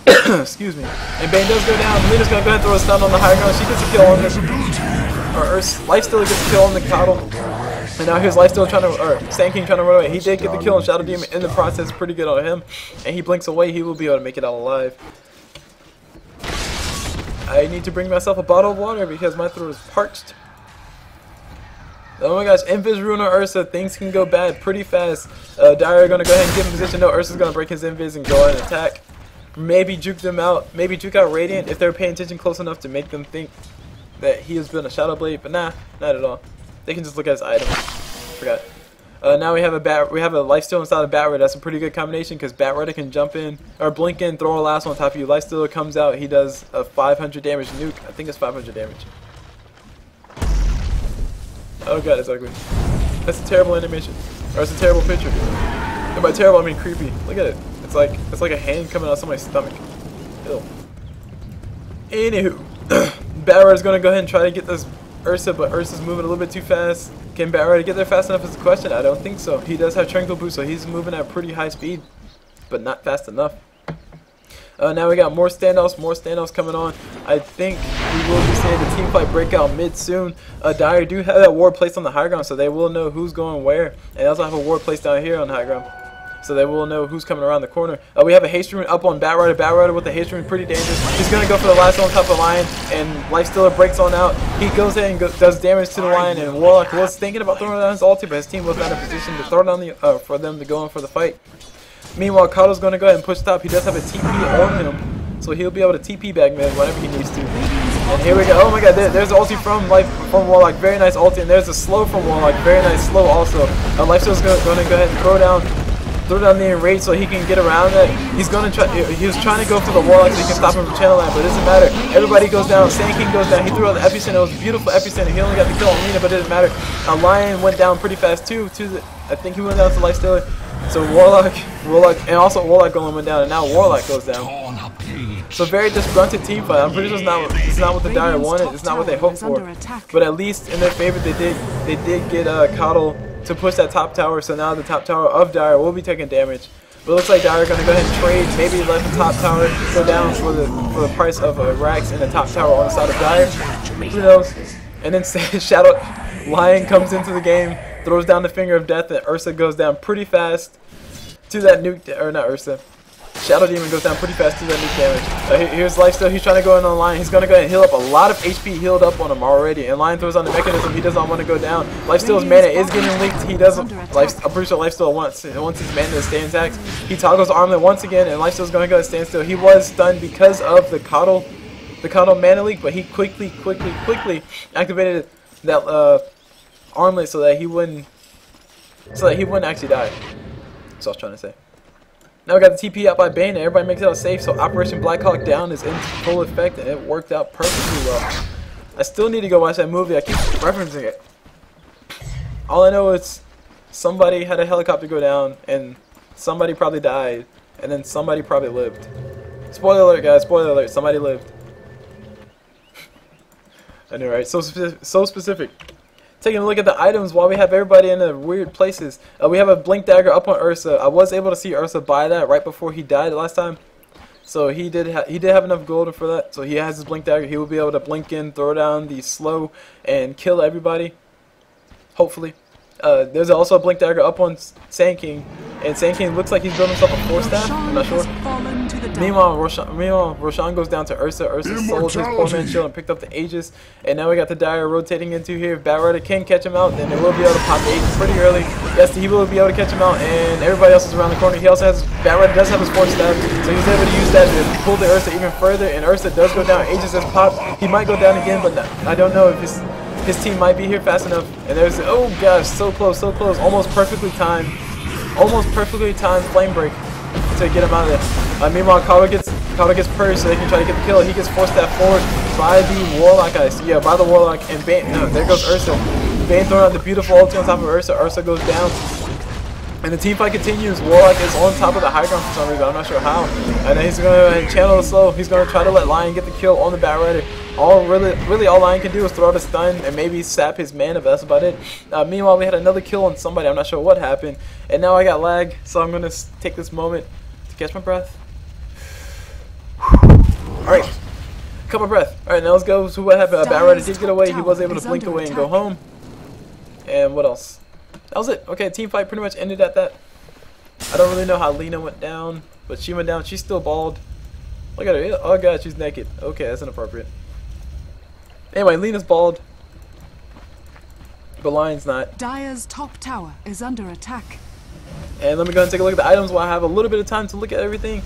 Excuse me. And Bane does go down. Lina's gonna go ahead and throw a stun on the high ground. She gets a kill on this. Lifestealer gets a kill on the Cottle. And now here's Lifestealer Sand King trying to run away. He did get the kill on Shadow Demon in the process. Pretty good on him. And he blinks away. He will be able to make it out alive. I need to bring myself a bottle of water because my throat is parched. Oh my gosh, Invis Rune or Ursa, things can go bad pretty fast. Dire are going to go ahead and give him position. No, Ursa's going to break his Invis and go ahead and attack. Maybe juke them out. Maybe juke out Radiant if they're paying attention close enough to make them think that he has been a Shadow Blade. But nah, not at all. They can just look at his items. Forgot. Now we have a Lifesteal inside of Batrider. That's a pretty good combination because Batrider can jump in or blink in, throw a lasso on top of you. Lifestealer comes out. He does a 500 damage nuke. I think it's 500 damage. Oh god, it's ugly. That's a terrible animation. Or it's a terrible picture. And by terrible, I mean creepy. Look at it. It's like a hand coming out of somebody's stomach. Ew. Anywho, Batrider's gonna go ahead and try to get this Ursa, but Ursa's moving a little bit too fast. Can Batrider get there fast enough is the question. I don't think so. He does have Cul Blu, so he's moving at pretty high speed, but not fast enough. Now we got more standoffs coming on. I think we will be seeing the team fight break out mid soon. Dire do have that ward placed on the high ground, so they will know who's going where. And they also have a ward placed down here on the high ground, so they will know who's coming around the corner. We have a haste rune up on Batrider. Batrider with the haste rune, pretty dangerous. He's going to go for the last on top of Lion, and Lifestealer breaks on out. He goes ahead and does damage to the Lion, and Warlock was thinking about throwing down his ulti, but his team was not in a position to throw down for them to go in for the fight. Meanwhile, Cottle's going to go ahead and push top. He does have a TP on him, so he'll be able to TP back mid whenever he needs to. And here we go. Oh my god, there's ulti from Warlock. Very nice ulti. And there's a slow from Warlock. Very nice slow also. Lifesteal's going to go ahead and throw down the enrage so he can get around that. He was trying to go for the Warlock so he can stop him from channel line, but it doesn't matter. Everybody goes down. Sand King goes down. He threw out the epicenter. It was a beautiful epicenter. He only got the kill on Lina, but it didn't matter. Lion went down pretty fast too. I think he went down to Lifestealer. So Warlock, and also Warlock went down, and now Warlock goes down. So very disgruntled team fight. I'm pretty sure it's not what the Dire wanted. It's not what they hoped for. But at least in their favor, they did get Cottle to push that top tower. So now the top tower of Dire will be taking damage. But it looks like Dire are going to go ahead and trade. Maybe let the top tower go down for the price of Rax and the top tower on the side of Dire. Who knows? And then Shadow Lion comes into the game, throws down the finger of death, and Ursa goes down pretty fast to that nuke, or not Ursa. Shadow Demon goes down pretty fast, 2 damage. Here's Lifesteal. He's trying to go in on Lion. He's going to go ahead and heal up a lot of HP healed up on him already. And Lion throws on the mechanism. He does not want to go down. Lifesteal's mana is getting leaked. He doesn't. I'm pretty sure Lifesteal once his mana to stay intact. He toggles Armlet once again, and Lifesteal's going to go ahead and stand still. He was stunned because of the Coddle mana leak, but he quickly activated that Armlet so that he wouldn't actually die. That's what I was trying to say. Now we got the TP out by Bane, and everybody makes it out safe, so Operation Black Hawk Down is in full effect, and it worked out perfectly well. I still need to go watch that movie. I keep referencing it. All I know is somebody had a helicopter go down, and somebody probably died, and then somebody probably lived. Spoiler alert, guys. Spoiler alert. Somebody lived. I know, right? So specific. Taking a look at the items while we have everybody in the weird places. We have a Blink Dagger up on Ursa. I was able to see Ursa buy that right before he died last time. So he did have enough gold for that. So he has his Blink Dagger. He will be able to blink in, throw down the slow, and kill everybody. Hopefully. There's also a Blink Dagger up on Sand King. And Sand King looks like he's building himself a 4-staff. I'm not sure. Meanwhile, Roshan goes down to Ursa. Ursa sold his poor man shield and picked up the Aegis. And now we got the Dire rotating into here. If Batrider can catch him out, then they will be able to pop the Aegis pretty early. Yes, he will be able to catch him out, and everybody else is around the corner. He also has, Batrider does have his 4-staff, so he's able to use that to pull the Ursa even further. And Ursa does go down. Aegis has popped. He might go down again, but I don't know if his team might be here fast enough. And there's, oh gosh, so close, almost perfectly timed flame break to get him out of there. Meanwhile, Kato gets purged so they can try to get the kill. He gets 4-staff forward by the Warlock guys. Yeah, by the Warlock, and Bane, no, there goes Ursa. Bane throwing out the beautiful ulti on top of Ursa. Ursa goes down. And the team fight continues. Warlock is on top of the high ground for some reason. I'm not sure how. And then he's going to channel the slow. He's going to try to let Lion get the kill on the Batrider. Really all Lion can do is throw out a stun and maybe sap his mana, but that's about it. Meanwhile, we had another kill on somebody. I'm not sure what happened. And now I got lag, so I'm going to take this moment to catch my breath. Alright. Cut my breath. Alright, now let's go to what happened. Batrider did get away. He was able to blink away and go home. And what else? That was it. Okay, team fight pretty much ended at that. I don't really know how Lina went down, but she went down. She's still bald. Look at her. Oh god, she's naked. Okay, that's inappropriate. Anyway, Lina's bald, but Lion's not. Dire's top tower is under attack. And let me go and take a look at the items while I have a little bit of time to look at everything.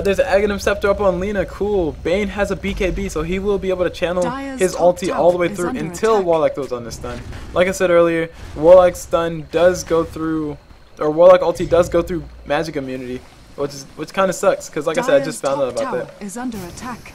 There's an Aghanim Scepter up on Lina. Cool. Bane has a BKB, so he will be able to channel his ulti all the way through until Warlock goes on this stun. Like I said earlier, Warlock's stun does go through, or Warlock ulti does go through magic immunity, which kind of sucks, because like I said, I just found out about that. Is under attack.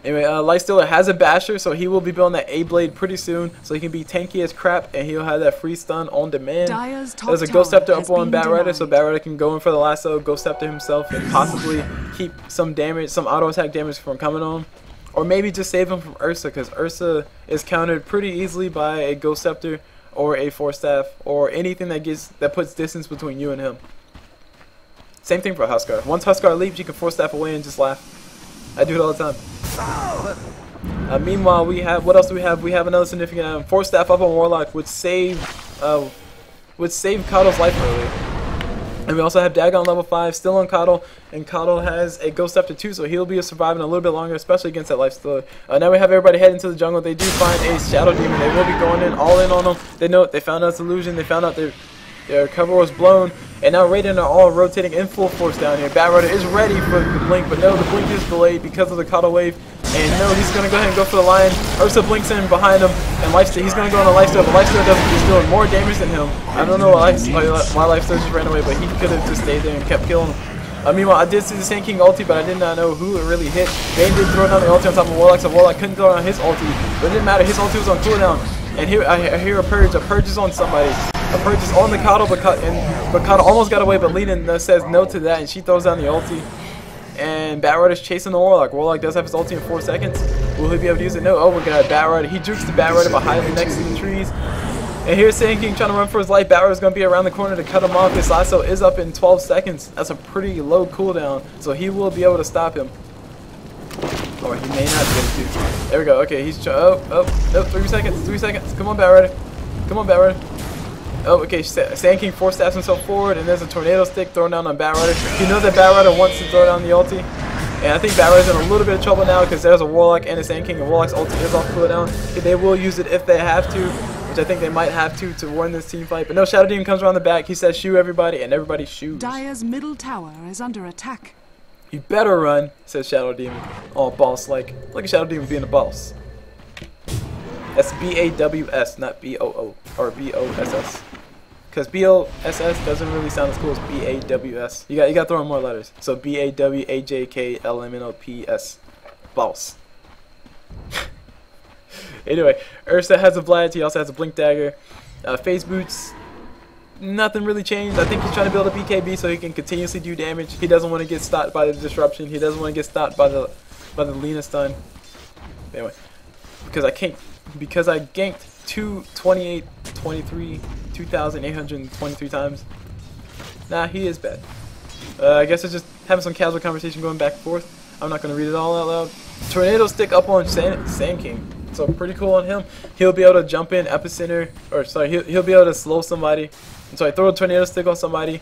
Anyway, Lightstealer has a Basher, so he will be building that A-Blade pretty soon, so he can be tanky as crap, and he'll have that free stun on demand. There's a Ghost Scepter up on Batrider, so Batrider can go in for the lasso, Ghost Scepter himself, and possibly keep some damage, some auto-attack damage from coming on. Or maybe just save him from Ursa, because Ursa is countered pretty easily by a Ghost Scepter, or a 4-staff, or anything that puts distance between you and him. Same thing for Huskar. Once Huskar leaves, you can 4-staff away and just laugh. I do it all the time. Meanwhile, we have, what else do we have? We have another significant item. 4-staff up on Warlock would save Kado's life earlier. And we also have Dagon level 5 still on Kado, and Kado has a Ghost Scepter too, so he'll be surviving a little bit longer, especially against that Lifestealer. Now we have everybody head into the jungle. They do find a Shadow Demon. They will be going in all in on them. They found out it's illusion. They found out their cover was blown, and now Raiden are all rotating in full force down here. Batrider is ready for the blink, but no, the blink is delayed because of the Kado wave. And no, he's going to go ahead and go for the Lion. Ursa blinks in behind him, and he's going to go on the Lifesteal, but Lifesteal is doing more damage than him. I don't know why Lifesteal just ran away, but he could have just stayed there and kept killing him. Meanwhile, I did see the Sand King ulti, but I did not know who it really hit. Bane did throw down the ulti on top of Warlock, so Warlock couldn't throw down his ulti, but it didn't matter. His ulti was on cooldown. And here I hear a purge. A purge is on somebody. A purge is on the Kado, but Kado almost got away, but Lina says no to that, and she throws down the ulti. And Batrider's chasing the Warlock. Warlock does have his ulti in 4 seconds. Will he be able to use it? No. Oh my god, Batrider. He jukes the Batrider behind him next to the trees. And here's Sand King trying to run for his life. Batrider's going to be around the corner to cut him off. His lasso is up in 12 seconds. That's a pretty low cooldown, so he will be able to stop him. Or he may not be able to. There we go. Okay, he's 3 seconds. 3 seconds. Come on, Batrider. Come on, Batrider. Oh, okay, Sand King force stabs himself forward, and there's a tornado stick thrown down on Bat Rider. He knows that Bat Rider wants to throw down the ulti. And I think Bat Rider's in a little bit of trouble now because there's a Warlock and a Sand King, and Warlock's ulti is off cooldown. They will use it if they have to, which I think they might have to win this team fight. But no, Shadow Demon comes around the back. He says, "Shoot everybody," and everybody shoots. Dire's middle tower is under attack. "You better run," says Shadow Demon. All boss-like. Look at Shadow Demon being a boss. That's B-A-W-S, not B-O-O, or B-O-S-S. Because B-O-S-S doesn't really sound as cool as B-A-W-S. You got to throw in more letters. So B-A-W-A-J-K-L-M-N-O-P-S. Boss. Anyway, Ursa has a Vlad. He also has a Blink Dagger. Phase Boots, nothing really changed. I think he's trying to build a BKB so he can continuously do damage. He doesn't want to get stopped by the disruption. He doesn't want to get stopped by the Lina stun. Anyway, because I ganked 2,823 times. Nah, he is bad. I guess it's just having some casual conversation going back and forth. I'm not going to read it all out loud. Tornado stick up on Sand King. So pretty cool on him. He'll be able to jump in epicenter, or sorry, he'll be able to slow somebody. And so I throw a tornado stick on somebody,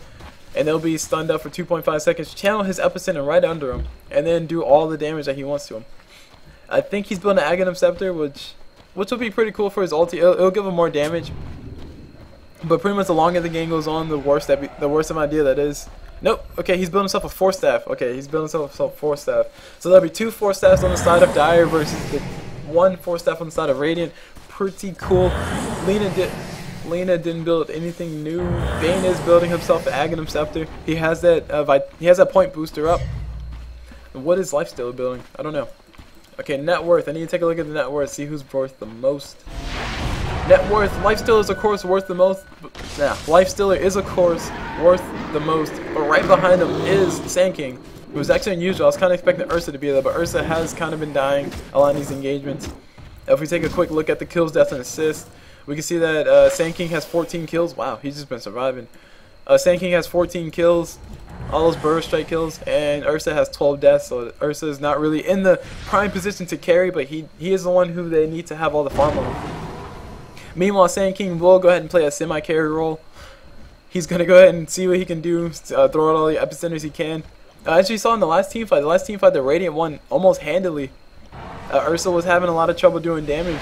and they'll be stunned up for 2.5 seconds. Channel his epicenter right under him, and then do all the damage that he wants to him. I think he's building an Aghanim Scepter, which will be pretty cool for his ulti. It'll give him more damage. But pretty much the longer the game goes on, the worse of an idea that is. Nope. Okay, he's building himself a Force Staff. Okay, he's building himself a Force Staff. So there'll be 2 Force Staffs on the side of Dire versus the 1 Force Staff on the side of Radiant. Pretty cool. Lina didn't build anything new. Bane is building himself an Aghanim Scepter. He has that point booster up. What is Lifestealer building? I don't know. Okay, net worth. I need to take a look at the net worth, see who's worth the most. Net worth. Lifestealer is of course worth the most. Lifestealer is of course worth the most. But right behind him is Sand King, who is actually unusual. I was kind of expecting Ursa to be there, but Ursa has kind of been dying a lot in these engagements. If we take a quick look at the kills, deaths, and assists, we can see that Sand King has 14 kills. Wow, he's just been surviving. Sand King has 14 kills. All those Burrow Strike kills, and Ursa has 12 deaths, so Ursa is not really in the prime position to carry, but he is the one who they need to have all the farm on. Meanwhile, Sand King will go ahead and play a semi-carry role. He's going to go ahead and see what he can do, throw out all the epicenters he can. As you saw in the last team fight, the Radiant won almost handily. Ursa was having a lot of trouble doing damage.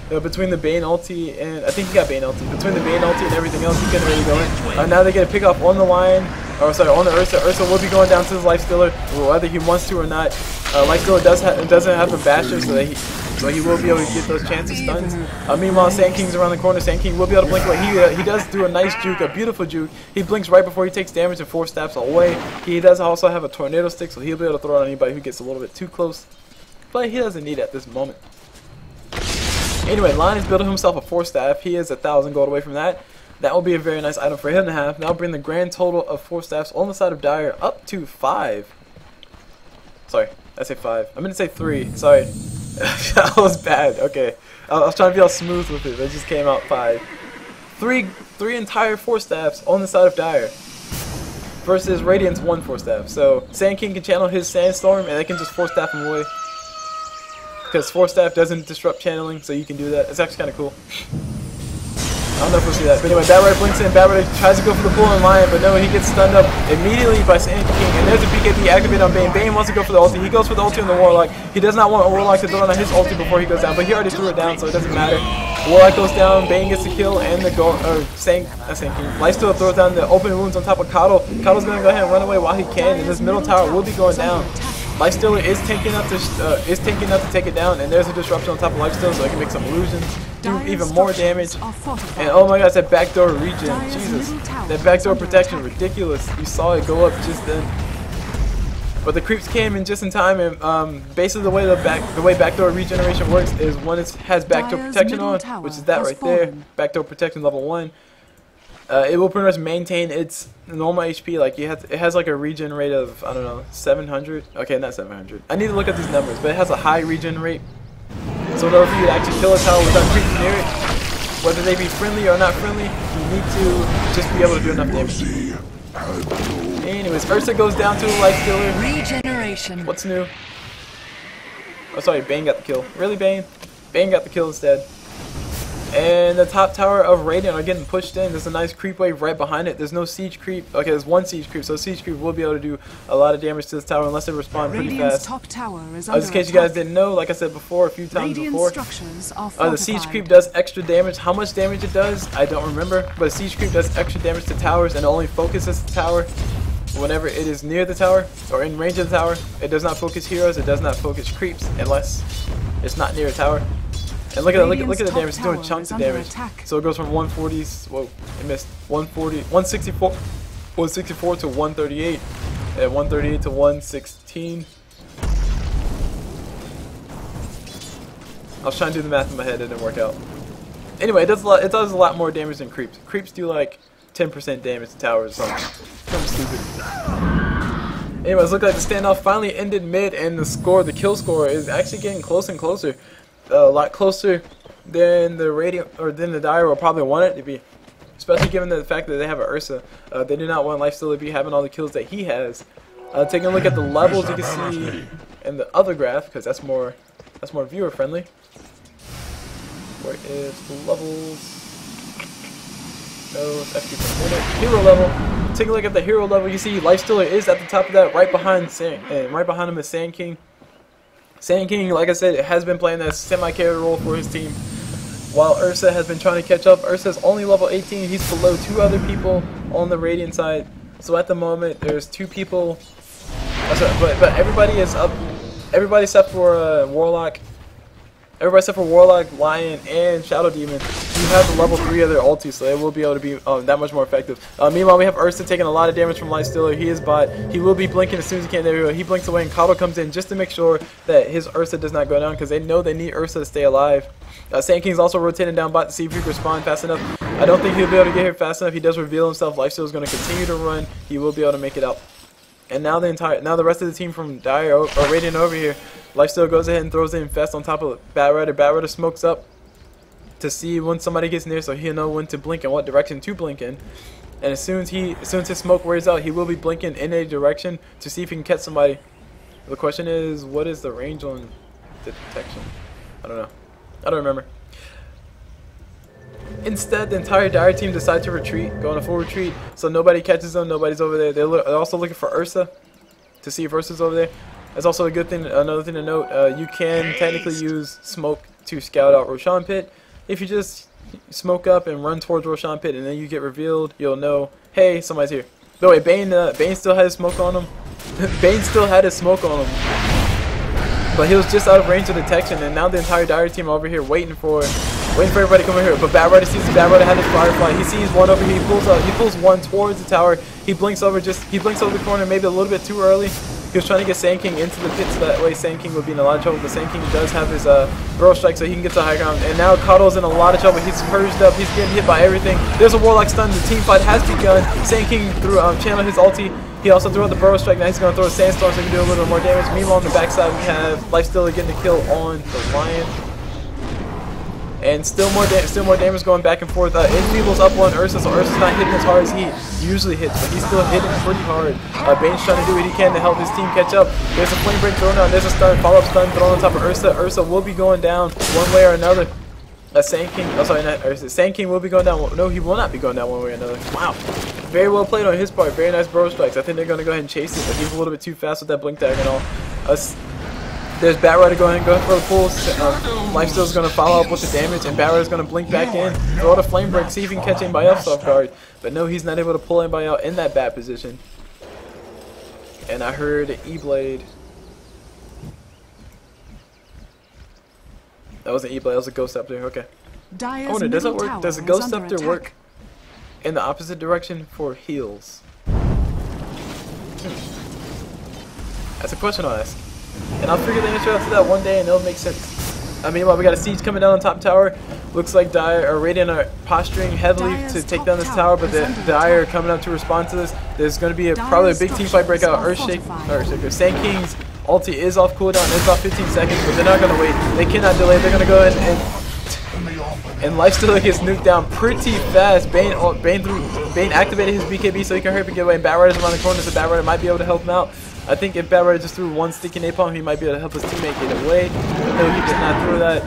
Between the Bane ulti and I think he got Bane ulti. Between the Bane ulti and everything else, he couldn't really go in. Now they get a pick off on the line, or sorry, on the Ursa. Ursa will be going down to his Lifestealer, whether he wants to or not. Lifestealer doesn't have a Bastion, so he will be able to get those chances stuns. Meanwhile, Sand King's around the corner. Sand King will be able to blink away. He does do a nice juke, a beautiful juke. He blinks right before he takes damage and 4 stabs away. He does also have a tornado stick, so he'll be able to throw it on anybody who gets a little bit too close. But he doesn't need it at this moment. Anyway, Lion is building himself a Force Staff. He is 1,000 gold away from that. That will be a very nice item for him to have. Now bring the grand total of Force Staffs on the side of Dire up to 5. Sorry, I say 5. I meant to say 3. Sorry. That was bad. Okay. I was trying to be all smooth with it. It just came out 5. Three entire Force Staffs on the side of Dire. Versus Radiant's 1 Force Staff. So Sand King can channel his Sandstorm and they can just Force Staff him away. Because Force Staff doesn't disrupt channeling, so you can do that. It's actually kind of cool. I don't know if we'll see that. But anyway, Bat Rider blinks in. Bat Rider tries to go for the pull in Lion, but no, he gets stunned up immediately by Sand King. And there's a BKB activated on Bane. Bane wants to go for the ulti. He goes for the ulti on the Warlock. He does not want a Warlock to throw on his ulti before he goes down, but he already threw it down, so it doesn't matter. Warlock goes down, Bane gets the kill, and the goal, Lifestealer throws down the open wounds on top of Cottle. Cottle's going to go ahead and run away while he can, and this middle tower will be going down. Lifestealer is tanking up to take it down, and there's a disruption on top of Lifestealer, so I can make some illusions, do even more damage. And oh my gosh, that backdoor regen, Jesus, that backdoor protection, ridiculous. You saw it go up just then. But the creeps came in just in time, and basically the way backdoor regeneration works is when it has backdoor protection on, which is that right there, backdoor protection level 1. It will pretty much maintain its normal HP. Like it has like a regen rate of, I don't know, 700. Okay, not 700. I need to look at these numbers, but it has a high regen rate. So in order for you to actually kill a tower without creeps near it, whether they be friendly or not friendly, you need to just be able to do enough damage. Anyways, Ursa goes down to a Lifestealer. Regeneration. What's new? Oh, sorry, Bane got the kill. Really, Bane? Bane got the kill instead. And the top tower of Radiant are getting pushed in. There's a nice creep wave right behind it. There's no siege creep. Okay, there's one siege creep, so siege creep will be able to do a lot of damage to this tower unless they respond pretty Radiant's fast. top tower is under Just in case you guys didn't know, like I said before, a few times Radiant before, structures are the siege creep does extra damage. How much damage it does, I don't remember, but siege creep does extra damage to towers and it only focuses the tower whenever it is near the tower or in range of the tower. It does not focus heroes. It does not focus creeps unless it's not near a tower. And look at the damage. It's doing chunks of damage. So it goes from 140. Whoa, it missed. 140, 164 to 138, and 138 to 116. I was trying to do the math in my head. It didn't work out. Anyway, it does a lot. It does a lot more damage than creeps. Creeps do like 10% damage to towers. Something stupid. Anyways, look like the standoff finally ended mid, and the kill score is actually getting closer and closer. A lot closer than the Radiant or than the Dire will probably want it to be, especially given the fact that they have an Ursa. They do not want Lifesteal to be having all the kills that he has. Taking a look at the levels, you can see in the other graph, because that's more viewer friendly. Where is the levels? No, it's actually per minute. Hero level. Take a look at the hero level. You see Lifestealer is at the top of that, right behind right behind him is Sand King. Sand King, like I said, has been playing that semi-carry role for his team, while Ursa has been trying to catch up. Ursa's only level 18. He's below 2 other people on the Radiant side. So at the moment, there's 2 people. But everybody is up. Everybody except for Warlock. Everybody except for Warlock, Lion, and Shadow Demon. You have the level 3 of their ulti, so they will be able to be that much more effective. Meanwhile, we have Ursa taking a lot of damage from Lifestealer. He is bot. He will be blinking as soon as he can. There we go. He blinks away, and Cottle comes in just to make sure that his Ursa does not go down, because they know they need Ursa to stay alive. Sand King's also rotating down bot to see if he can respond fast enough. I don't think he'll be able to get here fast enough. He does reveal himself. Lifestealer is going to continue to run. He will be able to make it out. And now the rest of the team from Dire or Radiant over here, Lifestealer goes ahead and throws the Infest on top of Batrider. Batrider smokes up to see when somebody gets near, so he'll know when to blink and what direction to blink in. And as soon as his smoke wears out, he will be blinking in a direction to see if he can catch somebody. The question is, what is the range on the detection? I don't know. I don't remember. Instead, the entire Dire team decides to retreat, go on a full retreat, so nobody catches them, nobody's over there. They're also looking for Ursa to see if Ursa's over there. That's also a good thing. Another thing to note, you can technically use smoke to scout out Roshan Pit. If you just smoke up and run towards Roshan Pit and then you get revealed, you'll know, hey, somebody's here. By the way, Bane still had his smoke on him. Bane still had his smoke on him. But he was just out of range of detection, and now the entire Dire team over here waiting for everybody to come over here. But Batrider sees the Batrider had his Firefly. He sees one over here. He pulls one towards the tower. He blinks over the corner maybe a little bit too early. He was trying to get Sand King into the pit so that way Sand King would be in a lot of trouble. But Sand King does have his Burrow Strike, so he can get to high ground. And now Cottle's in a lot of trouble. He's purged up. He's getting hit by everything. There's a Warlock stun. The team fight has begun. Sand King channeled his ulti. He also threw out the Burrow Strike. Now he's going to throw a Sandstorm so he can do a little bit more damage. Meanwhile, on the backside, we have Lifestealer getting the kill on the Lion. And still more damage going back and forth. Enfeeble's up on Ursa, so Ursa's not hitting as hard as he usually hits, but he's still hitting pretty hard. Bane's trying to do what he can to help his team catch up. There's a Flame Break thrown out. There's a stun, follow-up stun thrown on top of Ursa. Ursa will be going down one way or another. Sand King, oh sorry, not Ursa. Sand King will be going down. No, he will not be going down one way or another. Wow. Very well played on his part. Very nice Burrow Strikes. I think they're going to go ahead and chase it, but he's a little bit too fast with that Blink Tag and all. There's Batrider going for the full. Lifesteal's going to follow up with the damage, and Batrider's going to blink back in, throw out a Flame Break, see if he can catch anybody else off guard. But no, he's not able to pull anybody out in that bad position. And I heard E-Blade. That wasn't E-Blade, that was a Ghost Scepter. Okay. I wonder, does that work? Does the Ghost Scepter work in the opposite direction for heals? That's a question I'll ask. And I'll figure the answer out to that one day and it'll make sense. Meanwhile, we got a siege coming down on top tower. Looks like Radiant are posturing heavily to take down this tower, but the Dire are coming up to respond to this. There's going to be probably a big team fight breakout. Earthshaker. Sand King's ulti is off cooldown. It's about 15 seconds, but they're not going to wait. They cannot delay. They're going to go ahead and Lifestealer gets nuked down pretty fast. Bane activated his BKB so he can hurry up and get away. And Batrider's around the corner, so Batrider might be able to help him out. I think if Bat Rider just threw one sticky napalm, he might be able to help his teammate get away. No, he did not throw that.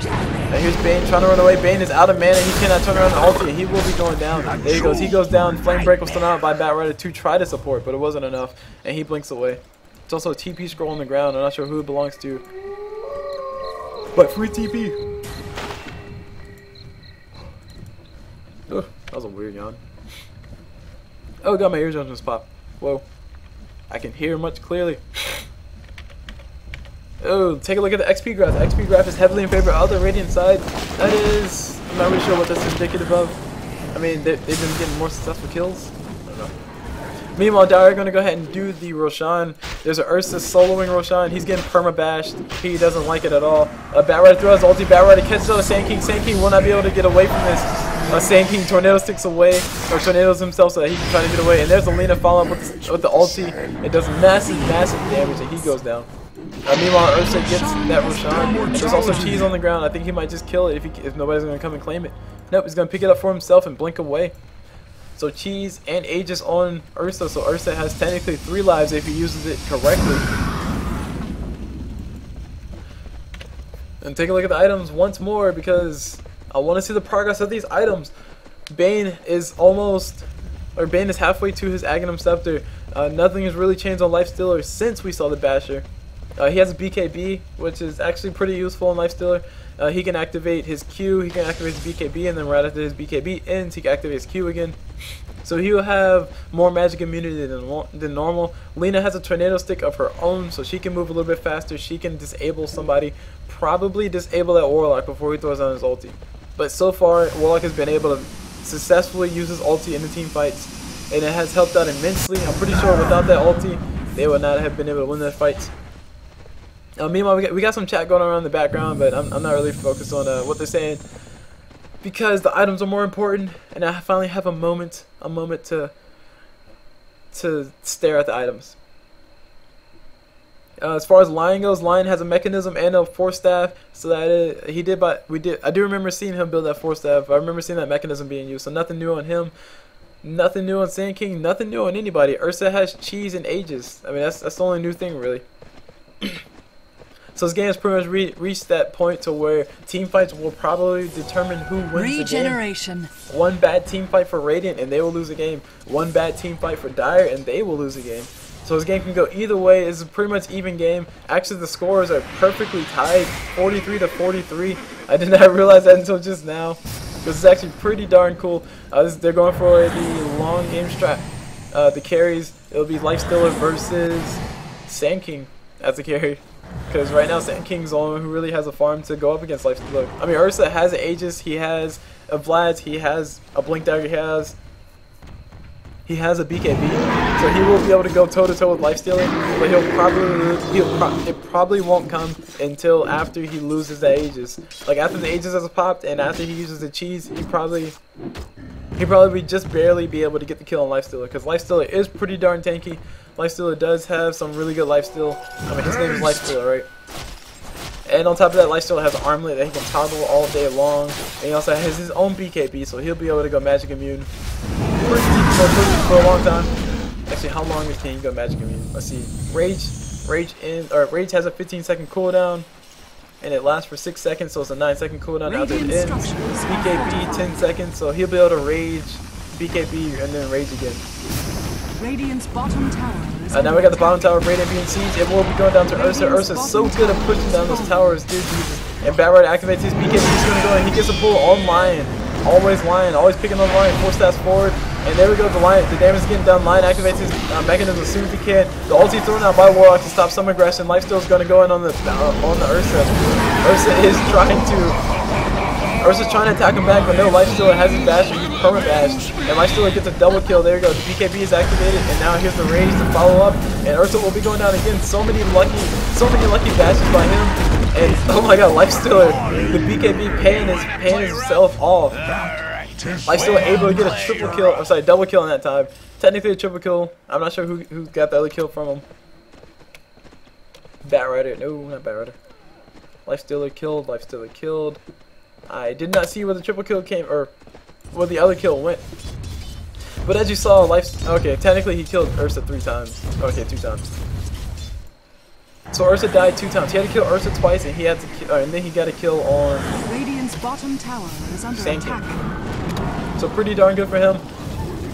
Here's Bane trying to run away. Bane is out of mana. He cannot turn around and ulti, and he will be going down. There he goes. He goes down. Flame Break was thrown out by Bat Rider to try to support, but it wasn't enough, and he blinks away. It's also a TP scroll on the ground. I'm not sure who it belongs to, but free TP. Oh, that was a weird yawn. Oh god, my eardrums just popped. Whoa. I can hear much clearly. Oh, take a look at the XP graph. The XP graph is heavily in favor of the Radiant side. That is, I'm not really sure what that's indicative of. I mean, they've been getting more successful kills. I don't know. Meanwhile, Dyer going to go ahead and do the Roshan. There's an Ursa soloing Roshan. He's getting perma-bashed. He doesn't like it at all. Bat Rider throws ulti. Bat Rider catches out a Sand King. Sand King will not be able to get away from this. Sand King Tornado sticks away, or tornadoes himself so that he can try to get away. And there's Alina following up with the ulti. It does massive damage, and he goes down. Meanwhile, Ursa gets that Roshan. There's also Cheese on the ground. I think he might just kill it if nobody's going to come and claim it. Nope, he's going to pick it up for himself and blink away. So Cheese and Aegis on Ursa. So Ursa has technically 3 lives if he uses it correctly. And take a look at the items once more because I want to see the progress of these items. Bane is halfway to his Aghanim Scepter. Nothing has really changed on Lifestealer since we saw the Basher. He has a BKB, which is actually pretty useful in Lifestealer. He can activate his Q, he can activate his BKB, and then right after his BKB ends, he can activate his Q again. So he will have more magic immunity than normal. Lina has a tornado stick of her own, so she can move a little bit faster. She can disable somebody, probably disable that Warlock before he throws on his ulti. But so far, Warlock has been able to successfully use his ulti in the team fights, and it has helped out immensely. I'm pretty sure without that ulti, they would not have been able to win their fights. Meanwhile, we got some chat going on in the background, but I'm not really focused on what they're saying because the items are more important, and I finally have a moment to stare at the items. As far as Lion goes, Lion has a mechanism and a force staff, so that I do remember seeing him build that force staff. I remember seeing that mechanism being used, so nothing new on him. Nothing new on Sand King, nothing new on anybody. Ursa has Cheese and Aegis. I mean, that's the only new thing, really. So this game has pretty much reached that point to where team fights will probably determine who wins the game. One bad team fight for Radiant and they will lose a game. One bad team fight for Dire and they will lose a game. So this game can go either way. It's a pretty much even game. Actually, the scores are perfectly tied, 43 to 43. I did not realize that until just now. This is actually pretty darn cool. They're going for the long game strat. The carries, it'll be Lifestealer versus Sand King as a carry. Because right now Sand King's the only one who really has a farm to go up against Lifestealer. I mean, Ursa has an Aegis, he has a Vlad, he has a Blink Dagger, he has a BKB. So he will be able to go toe to toe with Lifestealer, but it probably won't come until after he loses the Aegis. Like after the Aegis has popped and after he uses the Cheese, he probably would just barely be able to get the kill on Lifestealer, because Lifestealer is pretty darn tanky. Lifestealer does have some really good lifesteal. I mean, his name is Lifestealer, right? And on top of that, Lifestealer has an armlet that he can toggle all day long. And he also has his own BKB, so he'll be able to go magic immune for a long time. Actually, how long can he go magic immune? Let's see. Rage has a 15-second cooldown, and it lasts for 6 seconds, so it's a 9-second cooldown after it ends. BKB 10 seconds, so he'll be able to rage, BKB, and then rage again. Radiant's bottom tower is now we got the bottom tower of Radiant being sieged. It will be going down to Ursa. Ursa's so good at pushing down those towers, dude. Jesus. And Bat Rider activates his BKB. He's going to go in. He gets a pull on Lion. Always Lion. Always picking on Lion. 4 stats forward. And there we go. The damage is getting done. Lion activates his mechanism as soon as he can. The ulti thrown out by Warlock to stop some aggression. Lifesteal is going to go in on the Ursa. Ursa is trying to... Ursa's trying to attack him back, but no, Lifestealer has his bash, he's perma-bashed, and Lifestealer gets a double kill. There you go, the BKB is activated, and now here's the rage to follow up, and Ursa will be going down again. So many lucky bashes by him, and oh my god, Lifestealer, the BKB paying himself off. Lifestealer able to get a triple kill, I'm sorry, double kill in that time. Technically a triple kill. I'm not sure who got the other kill from him. Bat Rider, no, not Bat Rider. Lifestealer killed. I did not see where the triple kill came, or where the other kill went. But as you saw, okay, technically he killed Ursa 3 times. Okay, 2 times. So Ursa died 2 times. He had to kill Ursa twice, and he had to, and then he got a kill on Radiant's bottom tower is under Sand King. attack. So pretty darn good for him.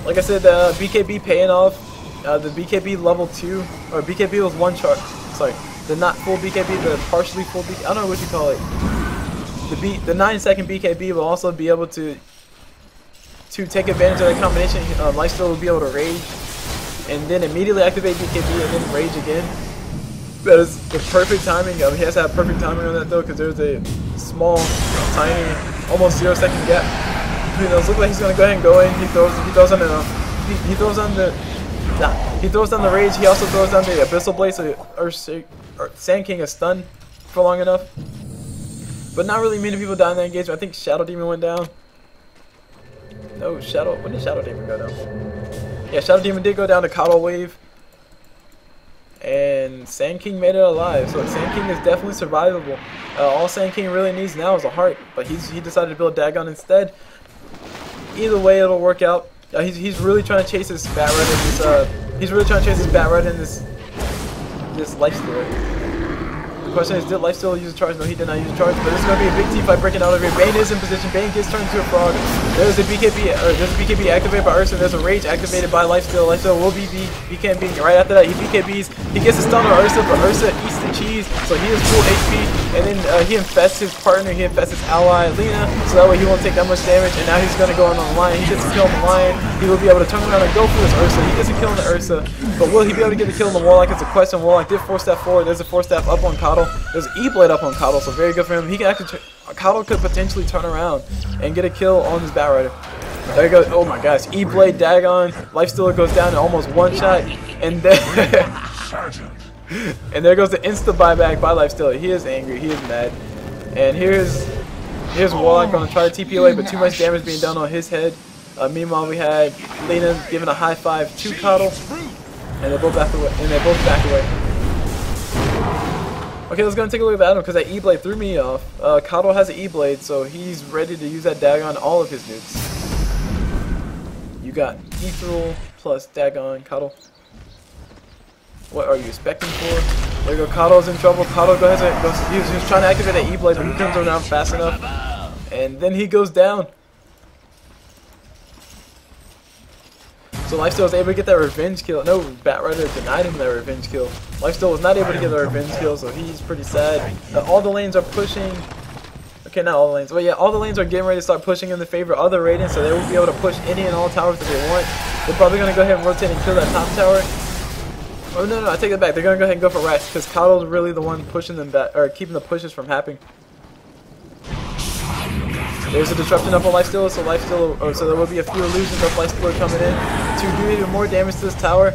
Like I said, the BKB paying off. The BKB level 2, or BKB was 1 charge. Sorry, the not full BKB, the partially full BKB. I don't know what you call it. The 9-second BKB will also be able to take advantage of that combination. Lifesteal will be able to rage, and then immediately activate BKB and then rage again. That is the perfect timing. He has to have perfect timing on that though, because there's a small, tiny, almost 0-second gap between those. Look like he's gonna go ahead and go in. He throws on the rage. He also throws on the abyssal blade, so Sand King is stunned for long enough. But not really many people die in that engagement. I think Shadow Demon went down. No, when did Shadow Demon go down? Yeah, Shadow Demon did go down to Coddle Wave. And Sand King made it alive. So Sand King is definitely survivable. All Sand King really needs now is a heart. But he decided to build Dagon instead. Either way, it'll work out. He's really trying to chase this bat right in this lifesteal. The question is, did Lifesteal use a charge? No, he did not use a charge, but this is going to be a big team fight breaking out over here. Bane is in position. Bane gets turned into a frog. There's a BKB activated by Ursa. There's a Rage activated by Lifesteal. Lifesteal will be BKB. Right after that, he BKBs. He gets a stun on Ursa, but Ursa eats the cheese, so he is full HP. And then he infests his partner. He infests his ally, Lina, so that way he won't take that much damage. And now he's going to go on the Lion. He gets a kill on the Lion. He will be able to turn around and go for this Ursa. He gets a kill on the Ursa, but will he be able to get the kill on the Warlock? It's a question. Warlock did 4-step forward. There's a 4-step up on Coddle. There's E-Blade up on Coddle, so very good for him. He can actually, Coddle could potentially turn around and get a kill on this Bat Rider. There you go. Oh my gosh, E-Blade, Dagon, Lifestealer goes down in almost 1 shot, and then and there goes the insta buyback by Lifestealer. He is angry, he is mad, and here's Warlock going to try to TP away, but too much damage being done on his head. Meanwhile, we had Lina giving a high five to Coddle, and they both back away. Okay, let's go and take a look at that one, because that E-Blade threw me off. Coddle has an E-Blade, so he's ready to use that Dagon on all of his nukes. You got Ethereal plus Dagon, Coddle. What are you expecting for? There you go, Coddle's in trouble. Coddle goes, he was trying to activate that E-Blade, but he comes around fast enough. And then he goes down. So Lifesteal was able to get that revenge kill. No, Bat Rider denied him that revenge kill. Lifesteal was not able to get the revenge kill, so he's pretty sad. All the lanes are pushing. Okay, not all the lanes, but yeah, all the lanes are getting ready to start pushing in the favor of other Radiants, so they will be able to push any and all towers that they want. They're probably going to go ahead and rotate and kill that top tower. Oh no, I take it back. They're going to go ahead and go for Rats, because Coddle's really the one pushing them back, or keeping the pushes from happening. There's a disruption up on Lifesteal, so there will be a few illusions of Lifesteal coming in to do even more damage to this tower.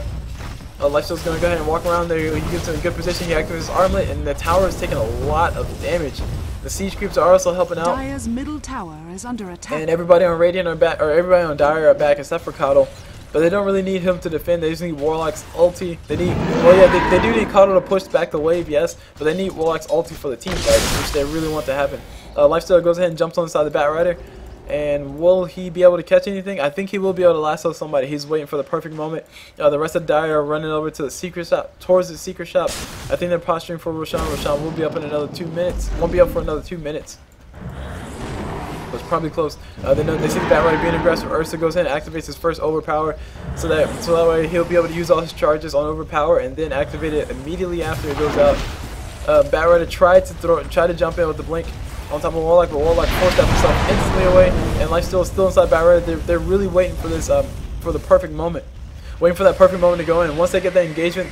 Lifesteal's going to go ahead and walk around there. He gets in a good position. He activates his armlet, and the tower is taking a lot of damage. The siege creeps are also helping out. Dire's middle tower is under attack. And everybody on Radiant are back, or everybody on Dire are back except for Coddle. But they don't really need him to defend. They just need Warlock's ulti. They need, well, yeah, they do need Coddle to push back the wave, yes, but they need Warlock's ulti for the team fight, which they really want to happen. Lifesteal goes ahead and jumps on the side of the Bat Rider. And will he be able to catch anything? I think he will be able to lasso somebody. He's waiting for the perfect moment. The rest of Dire are running over to the secret shop, towards the secret shop. I think they're posturing for Roshan. Roshan will be up in another 2 minutes. Won't be up for another 2 minutes. It's probably close. They see the Bat Rider being aggressive. Ursa goes in and activates his first overpower, so that way he'll be able to use all his charges on overpower and then activate it immediately after it goes out. Bat Rider tried to jump in with the blink on top of Warlock, but Warlock forced that himself instantly away, and Lifesteal is still inside Bat Rider. They're really waiting for this, for the perfect moment. Waiting for that perfect moment to go in. And once they get that engagement,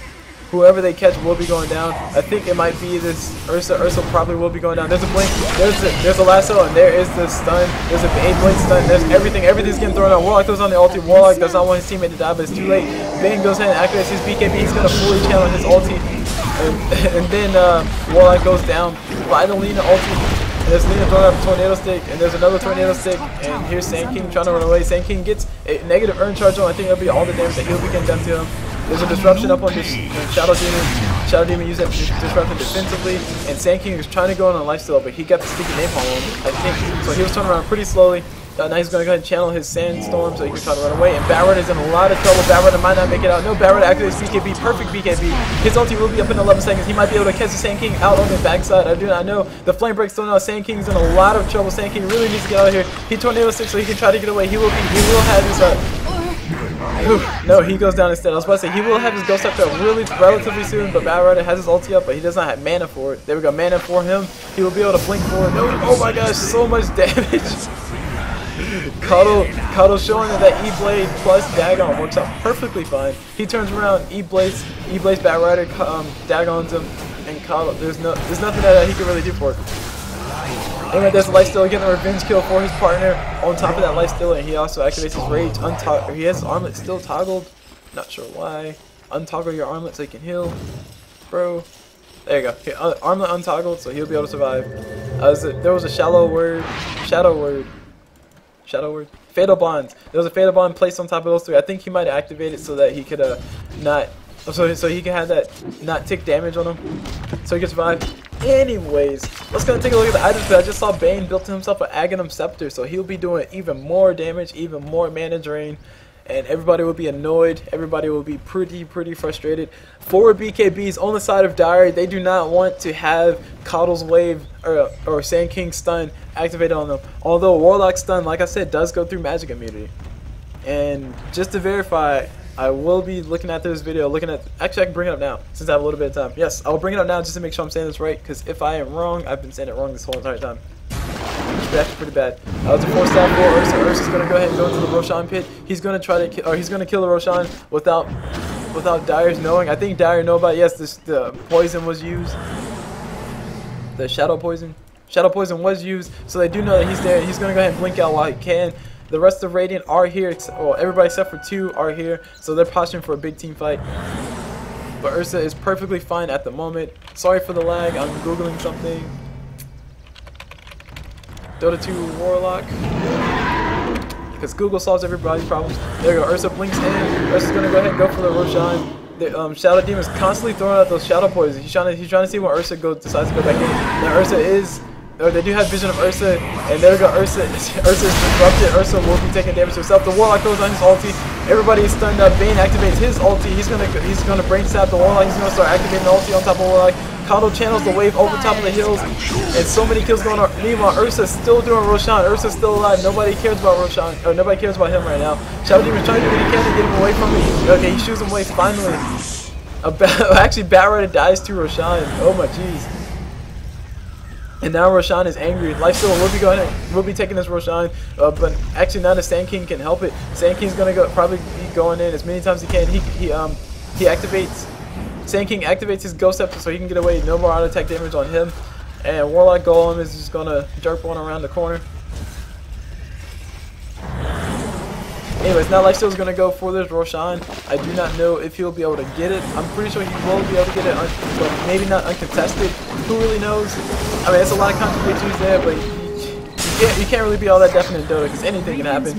whoever they catch will be going down. I think it might be this Ursa. Ursa probably will be going down. There's a blink, there's a lasso, and there is the stun. There's a 8-blade stun. There's everything's getting thrown out. Warlock goes on the ulti. Warlock does not want his teammate to die, but it's too late. Bane goes ahead and activates his BKB. He's gonna fully channel his ulti, and then Warlock goes down by the Lina ulti. And there's Lina throwing out the tornado stick, and there's another tornado stick, and here's Sand King trying to run away. Sand King gets a negative earn charge on. I think that'll be all the damage that he'll be getting done to him. There's a disruption up on this Shadow Demon. Shadow Demon used that disruption defensively, and Sand King was trying to go on a Lifesteal, but he got the sticky napalm on him, I think. So he was turning around pretty slowly. Now he's going to go ahead and channel his Sandstorm so he can try to run away. And Batrider is in a lot of trouble. Batrider might not make it out. No, Batrider activates BKB. Perfect BKB. His ulti will be up in 11 seconds. He might be able to catch the Sand King out on the backside. I do not know. The Flame Break's still out. Sand King's in a lot of trouble. Sand King really needs to get out of here. He Tornado 6 so he can try to get away. He will have his no, he goes down instead. I was about to say he will have his Ghost Scepter relatively soon, but Batrider has his ulti up, but he does not have mana for it. There we go, mana for him. He will be able to blink for it. No, oh my gosh, so much damage. Cuddle showing that E-Blade plus Dagon works out perfectly fine. He turns around, E-Blades Batrider Dagons him, and Cuddle. There's nothing that he can really do for it. Anyway, there's a lifesteal, getting a revenge kill for his partner. On top of that lifesteal, and he also activates his rage. He has his armlet still toggled. Not sure why. Untoggle your armlet so he can heal, bro. There you go. Okay, armlet untoggled, so he'll be able to survive. There was a shadow word. Fatal bonds. There was a fatal bond placed on top of those three. I think he might activate it so that he could not. So he can have that not tick damage on him, so he can survive. Anyways, let's go and take a look at the items. I just saw Bane built to himself an Aghanim Scepter, so he'll be doing even more damage, even more mana drain, and everybody will be annoyed. Everybody will be pretty frustrated. 4 BKBs on the side of Dire. They do not want to have Coddle's Wave or Sand King stun activated on them. Although Warlock stun, like I said, does go through magic immunity. And just to verify, I will be looking at this video, actually I can bring it up now, since I have a little bit of time. Yes, I'll bring it up now just to make sure I'm saying this right, because if I am wrong, I've been saying it wrong this whole entire time. Which is actually pretty bad. It's a 4-star for Ursa. Ursa's going to go ahead and go into the Roshan pit. He's going to try to, he's going to kill the Roshan without Dire's knowing. I think Dire know about it. Yes, the poison was used. The Shadow Poison was used, so they do know that he's there. He's going to go ahead and blink out while he can. The rest of Radiant are here, well, everybody except for 2 are here, so they're posturing for a big team fight. But Ursa is perfectly fine at the moment. Sorry for the lag, I'm googling something. Dota 2 Warlock. Because Google solves everybody's problems. There you go, Ursa blinks in. Ursa's going to go ahead and go for the Roshan. The Shadow Demon is constantly throwing out those Shadow Poisons. He's trying to see when Ursa decides to go back in. Now Ursa is... they do have vision of Ursa, and there we go. Ursa is disrupted. Ursa will be taking damage to herself. The Warlock goes on his ulti. Everybody is stunned up. Bane activates his ulti. He's gonna brain stab the Warlock. He's gonna start activating the ulti on top of Warlock. Coddle channels the wave over top of the hills, and so many kills going on. Meanwhile, Ursa's still doing Roshan. Ursa's still alive. Nobody cares about Roshan, or nobody cares about him right now. Shadow Demon's trying to do what he can to get him away from me. Okay, he shoots him away finally. Actually, Batrider dies to Roshan. Oh my jeez. And now Roshan is angry. Lifesteal will be taking this Roshan, but actually now the Sand King can help it. Sand King's gonna probably be going in as many times as he can. He activates. Sand King activates his Ghost Scepter so he can get away. No more auto attack damage on him. And Warlock Golem is just gonna jerk one around the corner. Anyways, now Lifesteal is gonna go for this Roshan. I do not know if he'll be able to get it. I'm pretty sure he will be able to get it, but maybe not uncontested. Who really knows? I mean, it's a lot of contradictions there, but you can't really be all that definite in Dota because anything can happen.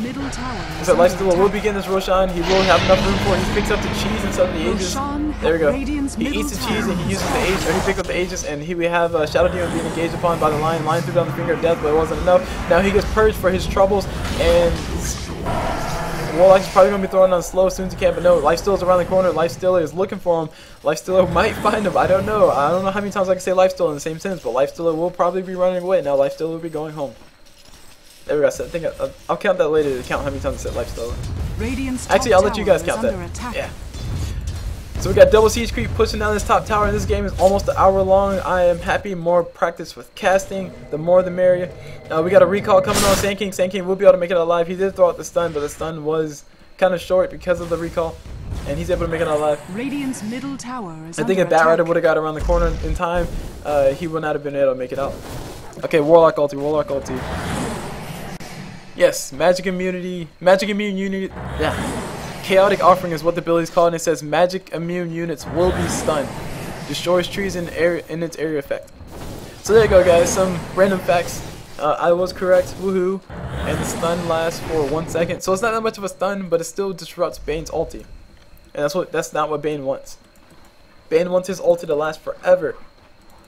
So Lifesteal will be getting this Roshan. He will have enough room for it. He picks up the cheese instead of the Aegis. There we go. He eats the cheese and he uses the Aegis, or he picks up the Aegis, and we have Shadow Demon being engaged upon by the Lion. Lion threw down the Finger of Death, but it wasn't enough. Now he gets purged for his troubles, and Warlock's probably going to be throwing on slow as soon as he can, but no, Lifesteal's around the corner. Lifestealer is looking for him. Lifestealer might find him. I don't know. I don't know how many times I can say Lifestealer in the same sentence, but Lifestealer will probably be running away. Now Lifestealer will be going home. There we go. So I think I'll count that later to count how many times I said Lifestealer. Actually, I'll let you guys count that. Yeah. So we got double Siege Creep pushing down this top tower. This game is almost an hour long. I am happy. More practice with casting. The more the merrier. We got a recall coming on Sand King. Sand King will be able to make it out alive. He did throw out the stun, but the stun was kind of short because of the recall. And he's able to make it out alive. Radiant's middle tower is I think if Batrider would have got around the corner in time, he would not have been able to make it out. Okay, Warlock ulti. Warlock ulti. Yes, magic immunity. Magic immune unit. Yeah. Chaotic Offering is what the ability is called, and it says magic immune units will be stunned. Destroys trees in its area effect. So there you go, guys. Some random facts. I was correct. Woohoo! And the stun lasts for 1 second, so it's not that much of a stun, but it still disrupts Bane's ulti, and that's not what Bane wants. Bane wants his ulti to last forever,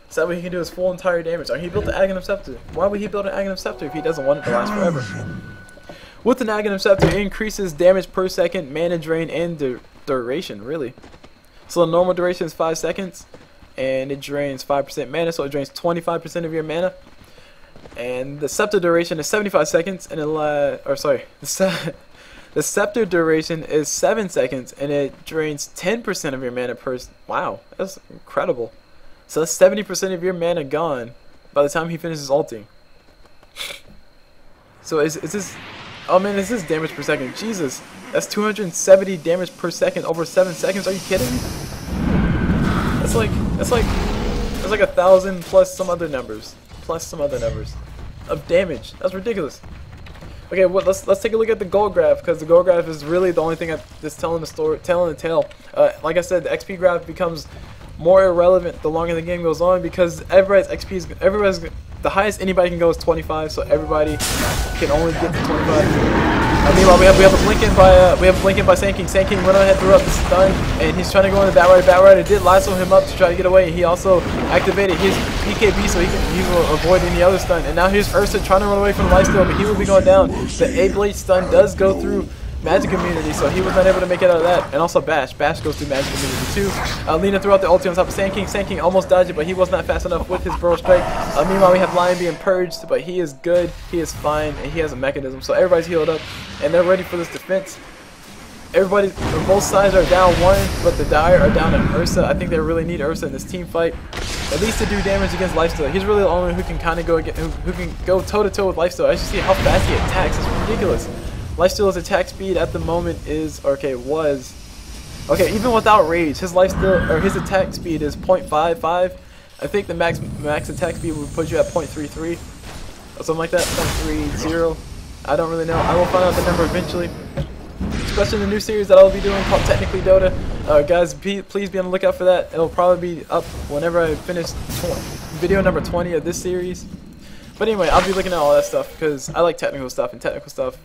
so that way he can do his full entire damage. Or he built the Aghanim Scepter. Why would he build an Aghanim Scepter if he doesn't want it to last forever? With the Aghanim Scepter, it increases damage per second, mana drain, and duration, really. So the normal duration is 5 seconds, and it drains 5% mana, so it drains 25% of your mana. And the Scepter duration is 75 seconds, and the Scepter duration is 7 seconds, and it drains 10% of your mana per. Wow, that's incredible. So that's 70% of your mana gone by the time he finishes ulting. So is this? Oh man, is this damage per second? Jesus, that's 270 damage per second over 7 seconds. Are you kidding me? That's like 1,000 plus some other numbers of damage. That's ridiculous. Okay, well, let's take a look at the gold graph, because the gold graph is really the only thing that's telling the tale. Like I said, the XP graph becomes more irrelevant the longer the game goes on, because everybody's XP is the highest anybody can go is 25, so everybody can only get to 25. Meanwhile, we have a Blinking by Sand King. Sand King went ahead, threw up the stun, and he's trying to go into Bat Rider. Bat Rider did lasso him up to try to get away. He also activated his BKB so he will avoid any other stun. And now here's Ursa trying to run away from the lifesteal, but he will be going down. The A-Blade stun does go through Magic Immunity, so he was not able to make it out of that. And also Bash goes through Magic Immunity too. Lina threw out the ulti on top of Sand King. Sand King almost dodged it, but he was not fast enough with his Burrow Strike. Meanwhile, we have Lion being purged, but he is good, he is fine, and he has a mechanism. So everybody's healed up, and they're ready for this defense. Everybody, both sides are down one, but the Dire are down to Ursa. I think they really need Ursa in this team fight, at least to do damage against Lifesteal. He's really the only one who can kind of who can go toe to toe with Lifesteal. As you see how fast he attacks, it's ridiculous. Lifesteal's attack speed at the moment was even without rage, his attack speed is 0.55. I think the max attack speed would put you at 0.33 or something like that, 0.30. I don't really know. I will find out the number eventually. Especially in the new series that I'll be doing called Technically Dota. Guys, please be on the lookout for that. It'll probably be up whenever I finish video number 20 of this series. But anyway, I'll be looking at all that stuff because I like technical stuff, and technical stuff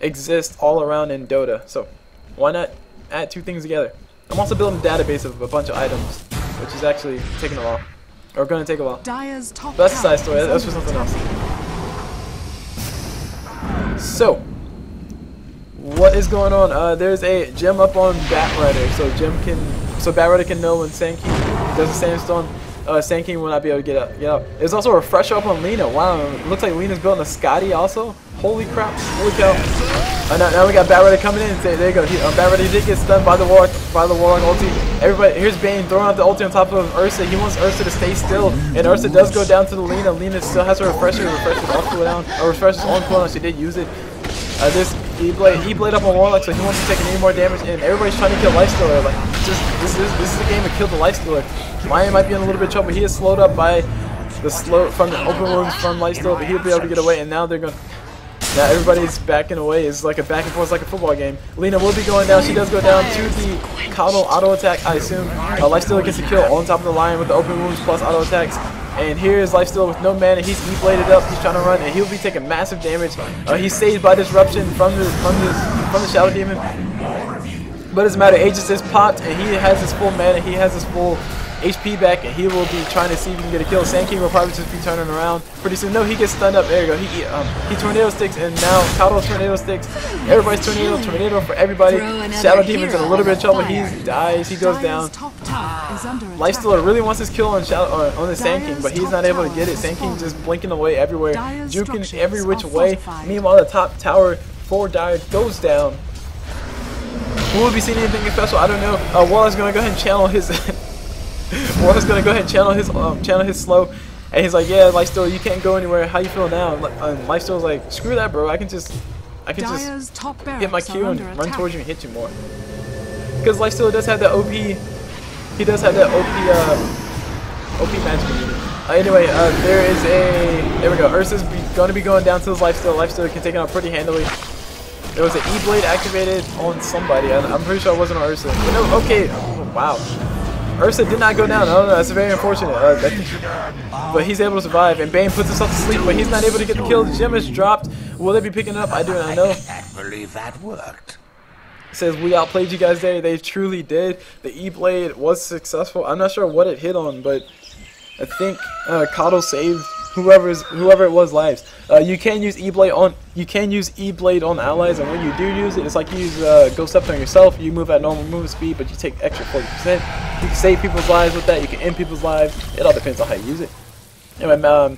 exists all around in Dota. So why not add two things together? I'm also building a database of a bunch of items, which is actually taking a while, or going to take a while. But that's a side story. That's for something else. So, what is going on? There's a gem up on Bat Rider, so Bat Rider can know when Sand King does a sandstorm. Sand King will not be able to get up. There's also a refresher up on Lina. Wow, it looks like Lina's building a Scotty also. Holy crap! Holy cow! Now we got Bat Rider coming in. There you go. Bat Rider did get stunned by the Warlock ulti. Everybody, here's Bane throwing out the ulti on top of Ursa. He wants Ursa to stay still, and Ursa does go down to the Lina. Lina still has her refresher. Refresher's off cooldown. Refresher's on cooldown. She did use it. This E-Blade up on Warlock, so he wants to take any more damage, and everybody's trying to kill Lifestealer. Like, this is a game to kill the Lifestealer. Lion might be in a little bit of trouble. He is slowed up by from the open wounds from Lifestealer, but he'll be able to get away. And now now everybody's backing away. It's like a back and forth, like a football game. Lina will be going down. She does go down to the Cul auto attack, I assume. Lifestealer gets a kill on top of the Lion with the open wounds plus auto attacks. And here is Lifestealer with no mana. He's E-bladed up. He's trying to run, and he'll be taking massive damage. He's saved by disruption from the Shadow Demon. But it doesn't matter. Aegis is popped, and he has his full mana. He has his full HP back, and he will be trying to see if he can get a kill. Sand King will probably just be turning around pretty soon. No, he gets stunned up. There you go. He tornado sticks, and now Cul tornado sticks. Everybody's tornado for everybody. Shadow Demon's in a little bit of trouble. He dies. He goes down. Lifestealer really wants his kill on the Sand King, but he's not able to get it. Sand King just blinking away everywhere, juking every which way. Meanwhile, the top tower for Dire goes down. Will we be seeing anything special? I don't know. Warlock's gonna go ahead and channel his. Warlock's gonna go ahead and channel his slow, and he's like, "Yeah, Lifestealer, you can't go anywhere. How you feel now?" And Lifestealer's like, "Screw that, bro. I can just hit my Q and run towards you and hit you more." Because Lifestealer does have that OP. He does have that OP magic immunity. Anyway, there we go. Ursa's going to be going down to his Lifestealer. Lifestealer can take it out pretty handily. There was an E-Blade activated on somebody. I'm pretty sure it wasn't on Ursa. But no, okay. Oh, wow. Ursa did not go down. I don't know. That's very unfortunate. But he's able to survive. And Bane puts himself to sleep, but he's not able to get the kill. The gem is dropped. Will they be picking it up? I do not know. I can't believe that worked. It says we outplayed you guys there. They truly did. The E-Blade was successful. I'm not sure what it hit on, but I think Cul saved whoever it was lives. You can use E-Blade on allies, and when you do use it, it's like you use Ghost Scepter on yourself. You move at normal movement speed, but you take extra 40%. You can save people's lives with that. You can end people's lives. It all depends on how you use it. Anyway,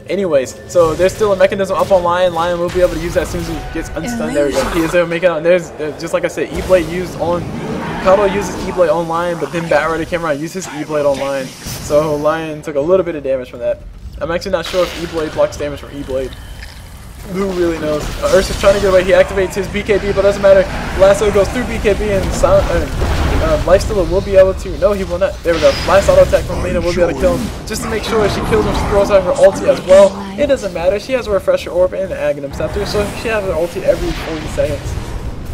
anyways, so there's still a mechanism up on Lion. Lion will be able to use that as soon as he gets unstunned. There we go. He is able to make it out. There's just like I said, E-Blade used on Cuddle uses E-Blade on Lion, but then Bat Rider came around and used his E-Blade on Lion. So Lion took a little bit of damage from that. I'm actually not sure if E-Blade blocks damage from E-Blade. Who really knows? Ursa's trying to get away. He activates his BKB, but doesn't matter. Lasso goes through BKB, and Lifestealer will be able to. No, he will not. There we go. Last auto attack from Lena will be able to kill him. Just to make sure she kills him, she throws out her ulti as well. It doesn't matter. She has a Refresher Orb and an Aghanim Scepter, so she has her ulti every 40 seconds.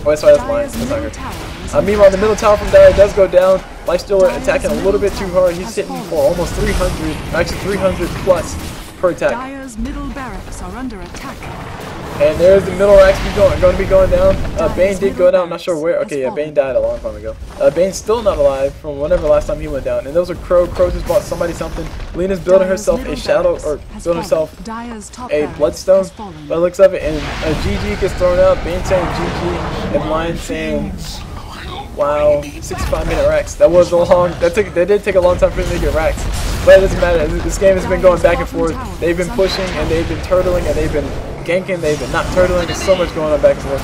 Oh, sorry, that's Lion. That's not her. Meanwhile, the middle tower from Dire does go down. Lifestealer attacking a little bit too hard. He's hitting for almost 300, actually 300 plus per attack. Dire's middle barracks are under attack. And there's the middle racks going to be going down. Bane did go down. I'm not sure where. Okay, yeah, Bane died a long time ago. Bane's still not alive from whenever last time he went down. And those are Crow. Crow just bought somebody something. Lena's building herself a shadow, or building herself a bloodstone by the looks of it. And GG gets thrown out. Bane saying GG, and Lion saying, wow, 65-minute racks. That was a long. That did take a long time for them to get racks. But it doesn't matter. This game has been going back and forth. They've been pushing and they've been turtling and they've been ganking, they've been not turtling. There's so much going on back and forth.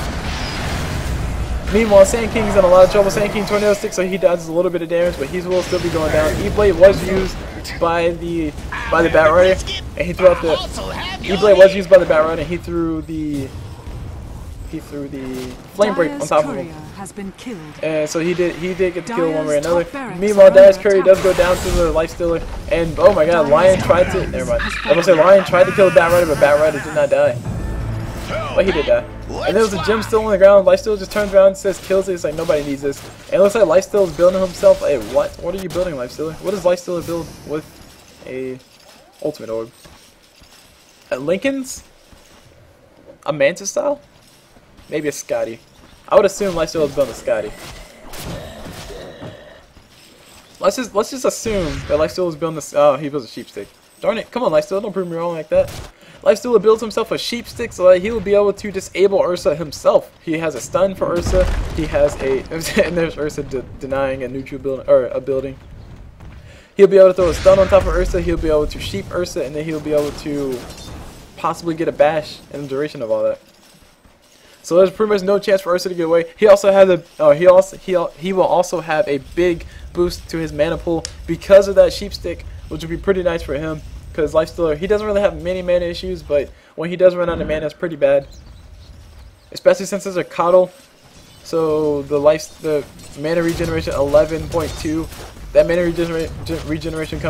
Meanwhile, Sand King's in a lot of trouble. Sand King Tornado Stick, so he does a little bit of damage, but he will still be going down. E-Blade was used by the Bat Rider, and he threw out the E-Blade was used by the Bat Rider, and he threw the Flame Break on top of him. Has been killed. And so he did get to kill one way or another. Meanwhile, Dire's Courier does go down to the Lifestealer, and oh my god, Lion tried to. Never mind. I was gonna say Lion tried to kill the Bat Rider, but Bat Rider did not die. But he did die. And there was a gem still on the ground. Lifestealer just turns around and says, kills it. It's like nobody needs this. And it looks like Lifestealer is building himself a what? What are you building, Lifestealer? What does Lifestealer build with a ultimate orb? At Lincoln's? A Mantis style? Maybe a Scotty. I would assume Lifestealer is building a Scotty. Let's just assume that Lifestealer is building this. Oh, he builds a sheep stick. Darn it! Come on, Lifestealer, don't prove me wrong like that. Lifestealer builds himself a sheep stick so that he will be able to disable Ursa himself. He has a stun for Ursa. He has a and there's Ursa denying a neutral building or a building. He'll be able to throw a stun on top of Ursa. He'll be able to sheep Ursa, and then he'll be able to possibly get a bash in the duration of all that. So there's pretty much no chance for Ursa to get away. He also has a he will also have a big boost to his mana pool because of that sheep stick, which would be pretty nice for him. Because Lifestealer, he doesn't really have many mana issues, but when he does run out of mana, it's pretty bad. Especially since there's a Coddle. So the mana regeneration 11.2, that mana regeneration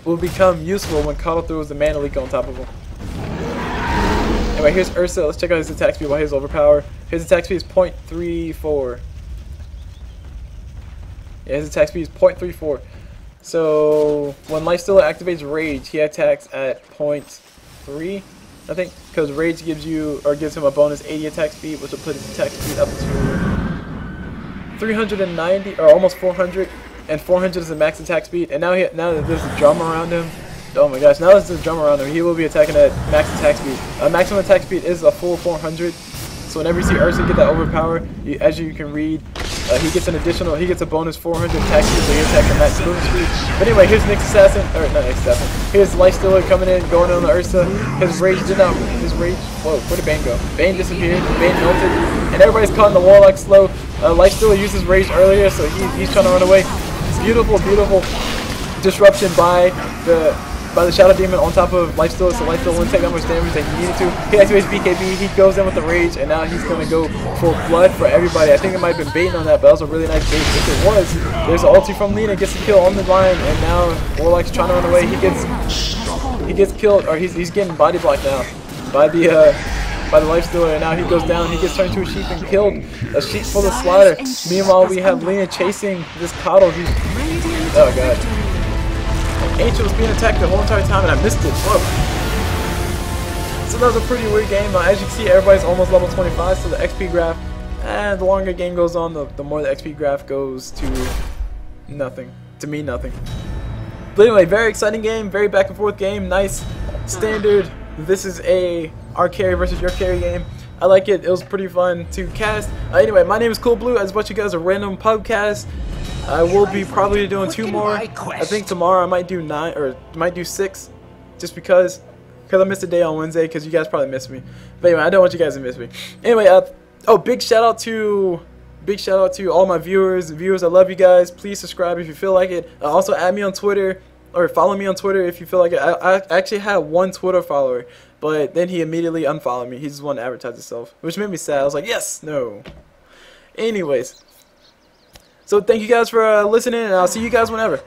will become useful when Coddle throws the mana leak on top of him. Anyway, here's Ursa. Let's check out his attack speed while he's overpowered. His attack speed is 0.34. Yeah, his attack speed is 0.34. So when Lifestealer activates Rage, he attacks at 0.3, I think, because Rage gives him a bonus 80 attack speed, which will put his attack speed up to 390 or almost 400, and 400 is the max attack speed. And now that there's a drum around him. Oh my gosh, now there's a drum around him, he will be attacking at max attack speed. Maximum attack speed is a full 400. So whenever you see Ursa get that overpower, as you can read, he gets a bonus 400 attack speed, so he attacks at max movement speed. But anyway, here's Nyx Assassin, or not Nyx Assassin. Here's Lifestealer coming in, going on the Ursa. His rage, whoa, where did Bane go? Bane disappeared, Bane melted, and everybody's caught in the Warlock slow. Lifestealer used his rage earlier, so he's trying to run away. Beautiful, beautiful disruption by the Shadow Demon on top of Lifestealer, so Lifestealer wouldn't take that much damage that he needed to. He activates BKB, he goes in with the Rage, and now he's going to go for blood for everybody. I think it might have been baiting on that, but that was a really nice bait. If it was, there's an ulti from Lena, gets a kill on the line, and now Warlock's trying to run away. He gets killed, or he's getting body blocked now by the Lifestealer, and now he goes down, he gets turned into a sheep and killed. A sheep full of slaughter. Meanwhile, we have Lena chasing this Coddle. Oh god. Ancient was being attacked the whole entire time and I missed it. Whoa. So that was a pretty weird game. As you can see, everybody's almost level 25, so the XP graph, and the longer the game goes on, the more the XP graph goes to nothing. To me, nothing. But anyway, very exciting game, very back and forth game, nice, standard. This is a our carry versus your carry game. I like it. It was pretty fun to cast. Anyway, my name is Cul Blu. As what you guys a random podcast. I will be probably doing 2 more. I think tomorrow I might do 9 or might do 6, just because I missed a day on Wednesday because you guys probably missed me. But anyway, I don't want you guys to miss me. Anyway, oh, big shout out to all my viewers. I love you guys. Please subscribe if you feel like it. Also add me on Twitter or follow me on Twitter if you feel like it. I actually had 1 Twitter follower, but then he immediately unfollowed me. He just wanted to advertise himself, which made me sad. I was like, yes, no. Anyways, so thank you guys for listening, and I'll see you guys whenever.